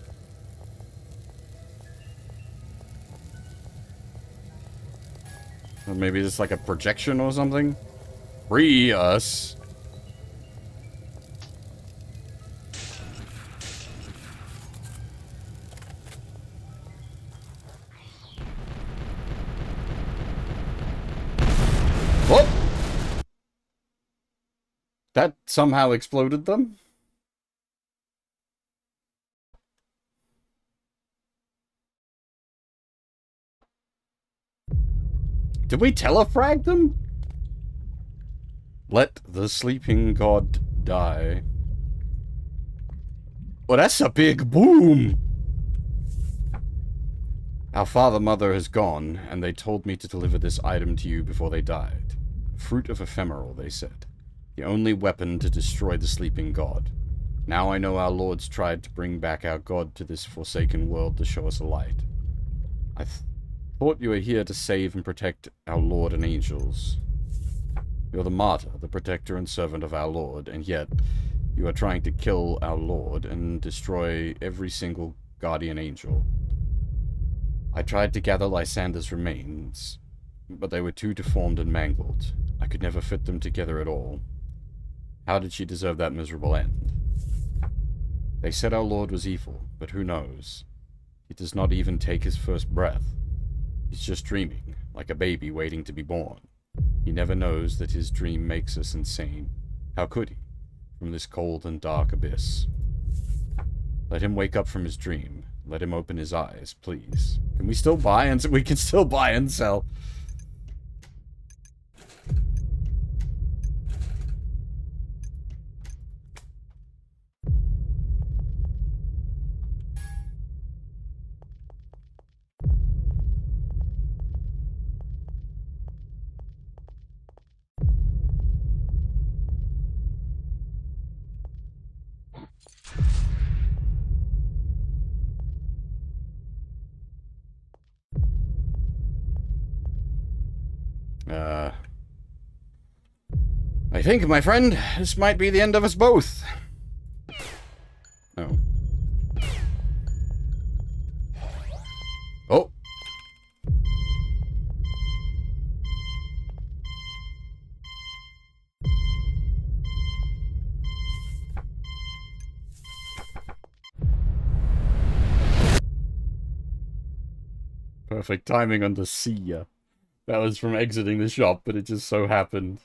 Or maybe it's like a projection or something. Free us. Whoop! That somehow exploded them? Did we telefrag them? Let the sleeping god die. Well, that's a big boom! Our father-mother has gone, and they told me to deliver this item to you before they died. Fruit of ephemeral, they said. The only weapon to destroy the sleeping god. Now I know our lords tried to bring back our god to this forsaken world to show us a light. I thought you were here to save and protect our lord and angels. You're the martyr, the protector and servant of our lord, and yet you are trying to kill our lord and destroy every single guardian angel. I tried to gather Lysander's remains, but they were too deformed and mangled. I could never fit them together at all. How did she deserve that miserable end? They said our lord was evil, but who knows? He does not even take his first breath. He's just dreaming, like a baby waiting to be born. He never knows that his dream makes us insane. How could he? From this cold and dark abyss. Let him wake up from his dream. Let him open his eyes, please. Can we still buy and we can still buy and sell? I think, my friend, this might be the end of us both. Oh. Oh. Perfect timing on the see ya. That was from exiting the shop, but it just so happened.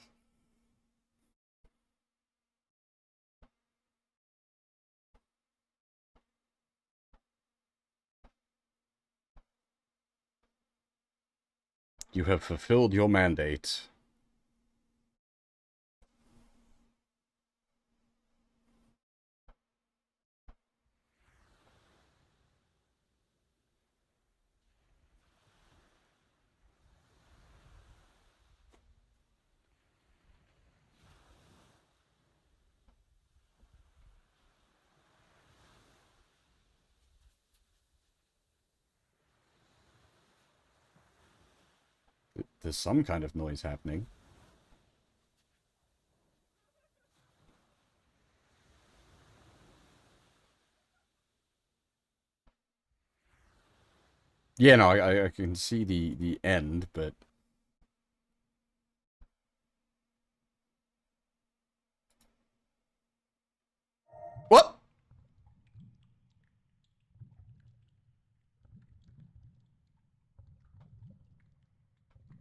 You have fulfilled your mandate. There's some kind of noise happening. Yeah, no, I can see the end, but... What?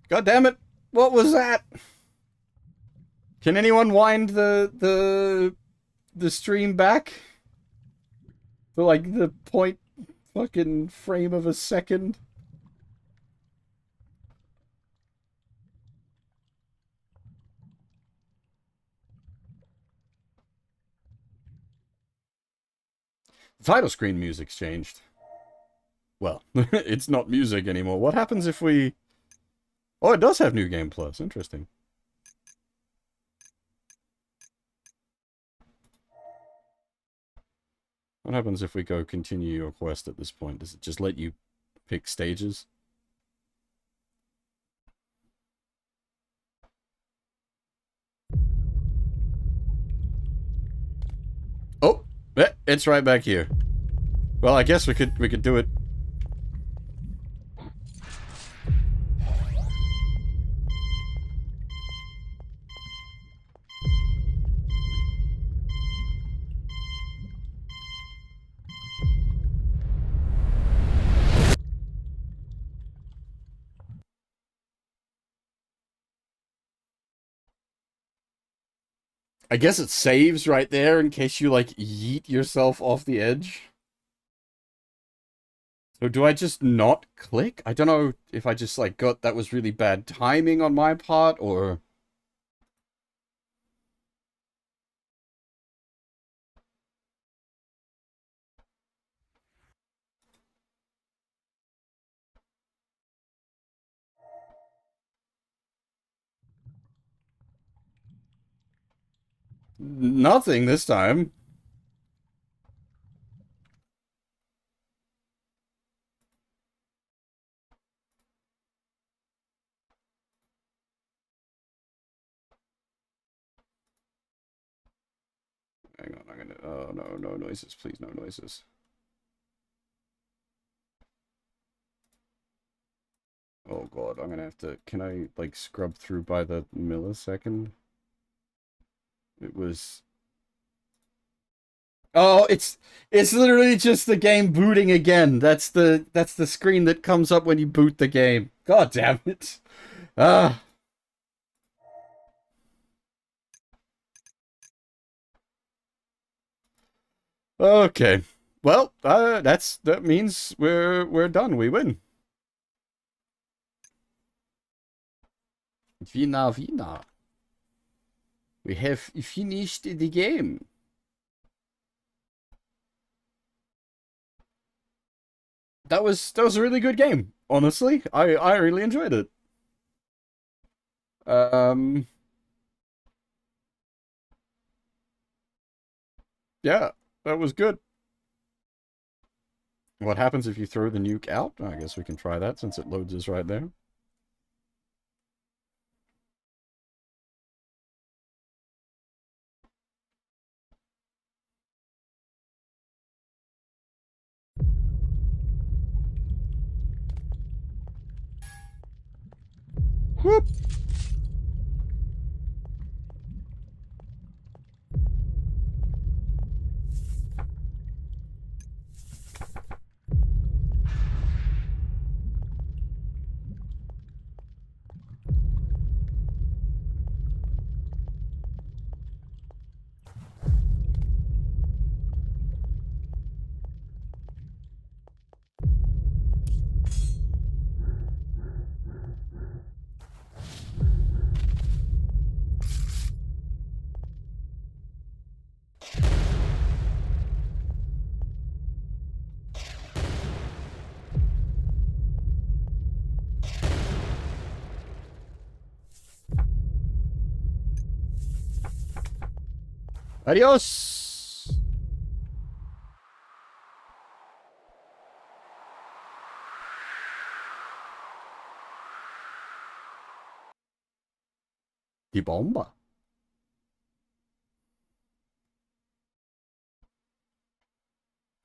God damn it! What was that? Can anyone wind the stream back? For like the point fucking frame of a second? The title screen music's changed. Well, it's not music anymore. What happens if we... Oh, it does have New Game Plus. Interesting. What happens if we go continue your quest at this point? Does it just let you pick stages? Oh, it's right back here. Well, I guess we could do it. I guess it saves right there in case you, like, yeet yourself off the edge. So do I just not click? I don't know if I just, like, got... That was really bad timing on my part, or... Nothing this time. Hang on, I'm gonna... Oh, no, no noises. Please, no noises. Oh god, I'm gonna have to... Can I, like, scrub through by the millisecond? It was... Oh, it's literally just the game booting again. That's the screen that comes up when you boot the game. God damn it. Ah. Okay. Well, that means we're done. We win. Winner. We have finished the game. That was a really good game. Honestly, I really enjoyed it. Yeah, that was good. What happens if you throw the nuke out? I guess we can try that since it loads us right there. Whoop! Adios! Die Bombe.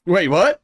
Wait, what?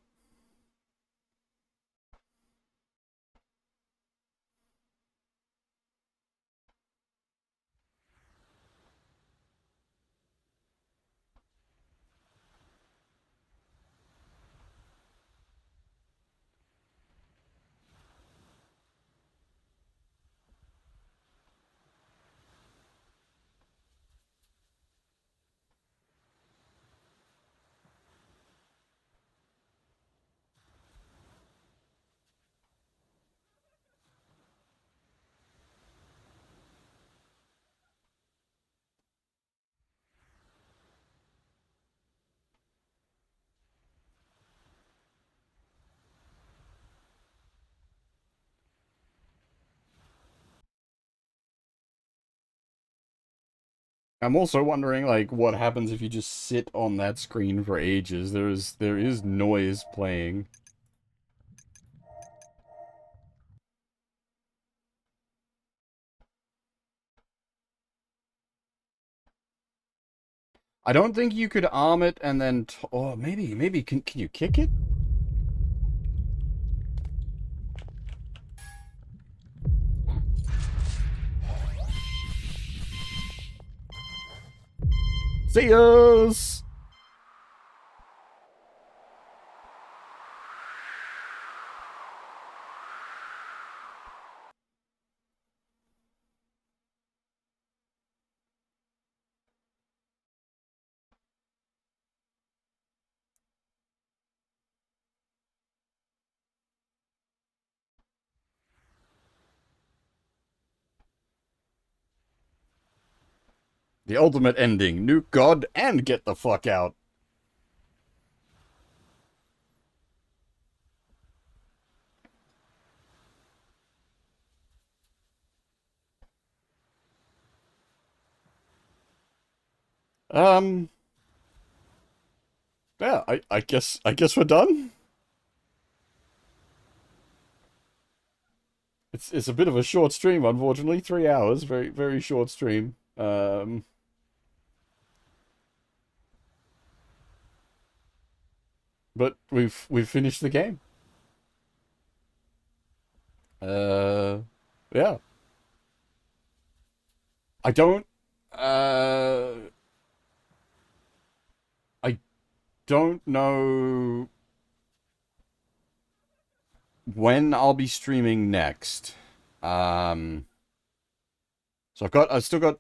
I'm also wondering, like, what happens if you just sit on that screen for ages. There is noise playing. I don't think you could arm it and then... oh, maybe, can you kick it? See yas! The ultimate ending. Nuke God and get the fuck out. Um... Yeah, I guess we're done. It's a bit of a short stream, unfortunately. 3 hours, very short stream. But we've finished the game. Yeah. I don't. Uh, I don't know when I'll be streaming next. Um, so I've still got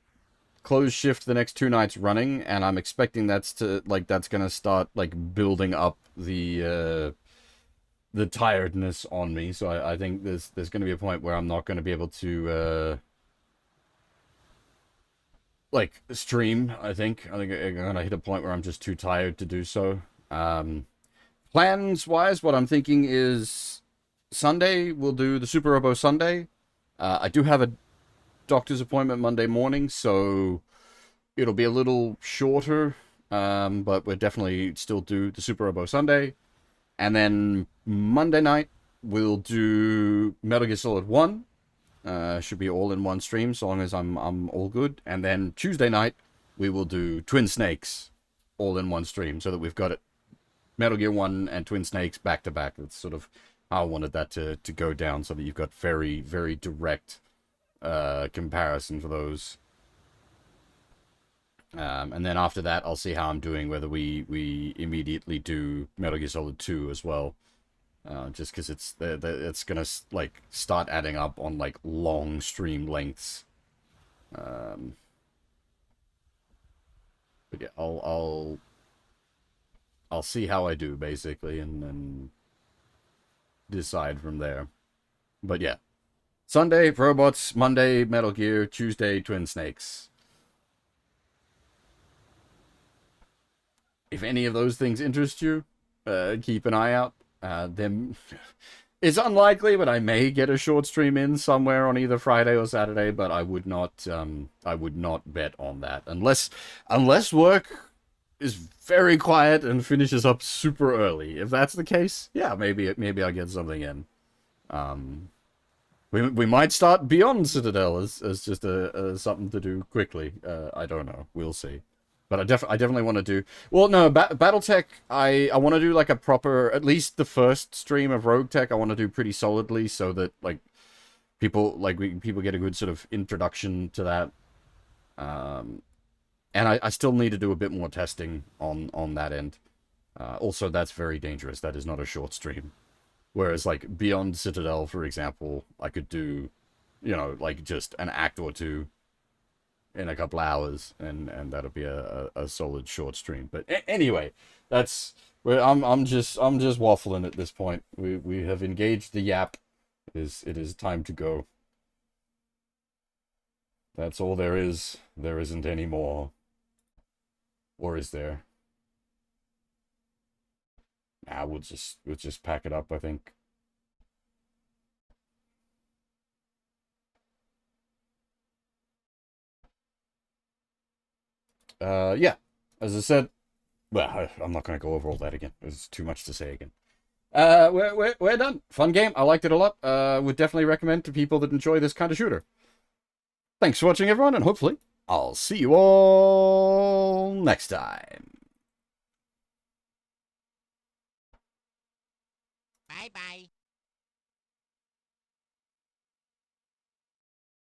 closed shift the next 2 nights running, and I'm expecting that's gonna start like building up the tiredness on me. So I think there's gonna be a point where I'm not gonna be able to like stream. I think I'm gonna hit a point where I'm just too tired to do so. Plans wise, what I'm thinking is Sunday we'll do the Super Robo Sunday. I do have a doctor's appointment Monday morning, so it'll be a little shorter. But we'll definitely still do the Super Robo Sunday. And then Monday night we'll do Metal Gear Solid 1. Should be all in one stream, so long as I'm all good. And then Tuesday night we will do Twin Snakes, all in one stream, so that we've got it Metal Gear 1 and Twin Snakes back to back. That's sort of how I wanted that to go down, so that you've got very direct comparison for those. And then after that, I'll see how I'm doing, whether we immediately do Metal Gear Solid 2 as well. Just because it's gonna like start adding up on like long stream lengths. Um, but yeah, I'll see how I do basically, and then decide from there. But yeah, Sunday robots, Monday Metal Gear, Tuesday Twin Snakes. If any of those things interest you, keep an eye out. Them It's unlikely, but I may get a short stream in somewhere on either Friday or Saturday. But I would not bet on that unless work is very quiet and finishes up super early. If that's the case, yeah, maybe I'll get something in. Um, we might start Beyond Citadel as just a something to do quickly. I don't know. We'll see. But I definitely want to do... Well, no, BattleTech, I want to do, like, a proper... At least the first stream of Rogue Tech, I want to do pretty solidly, so that, like, people get a good sort of introduction to that. And I still need to do a bit more testing on that end. Also, that's very dangerous. That is not a short stream. Whereas, like, Beyond Citadel, for example, I could do, like, just an act or two in a couple hours, and that'll be a solid short stream. But anyway, that's where I'm just waffling at this point. We have engaged the yap. It is time to go. That's all there is. There isn't any more. Or is there? Nah, we'll just pack it up, I think. Yeah, as I said, well, I'm not going to go over all that again. There's too much to say again. We're done. Fun game. I liked it a lot. Would definitely recommend to people that enjoy this kind of shooter. Thanks for watching, everyone, and hopefully I'll see you all next time. Bye-bye.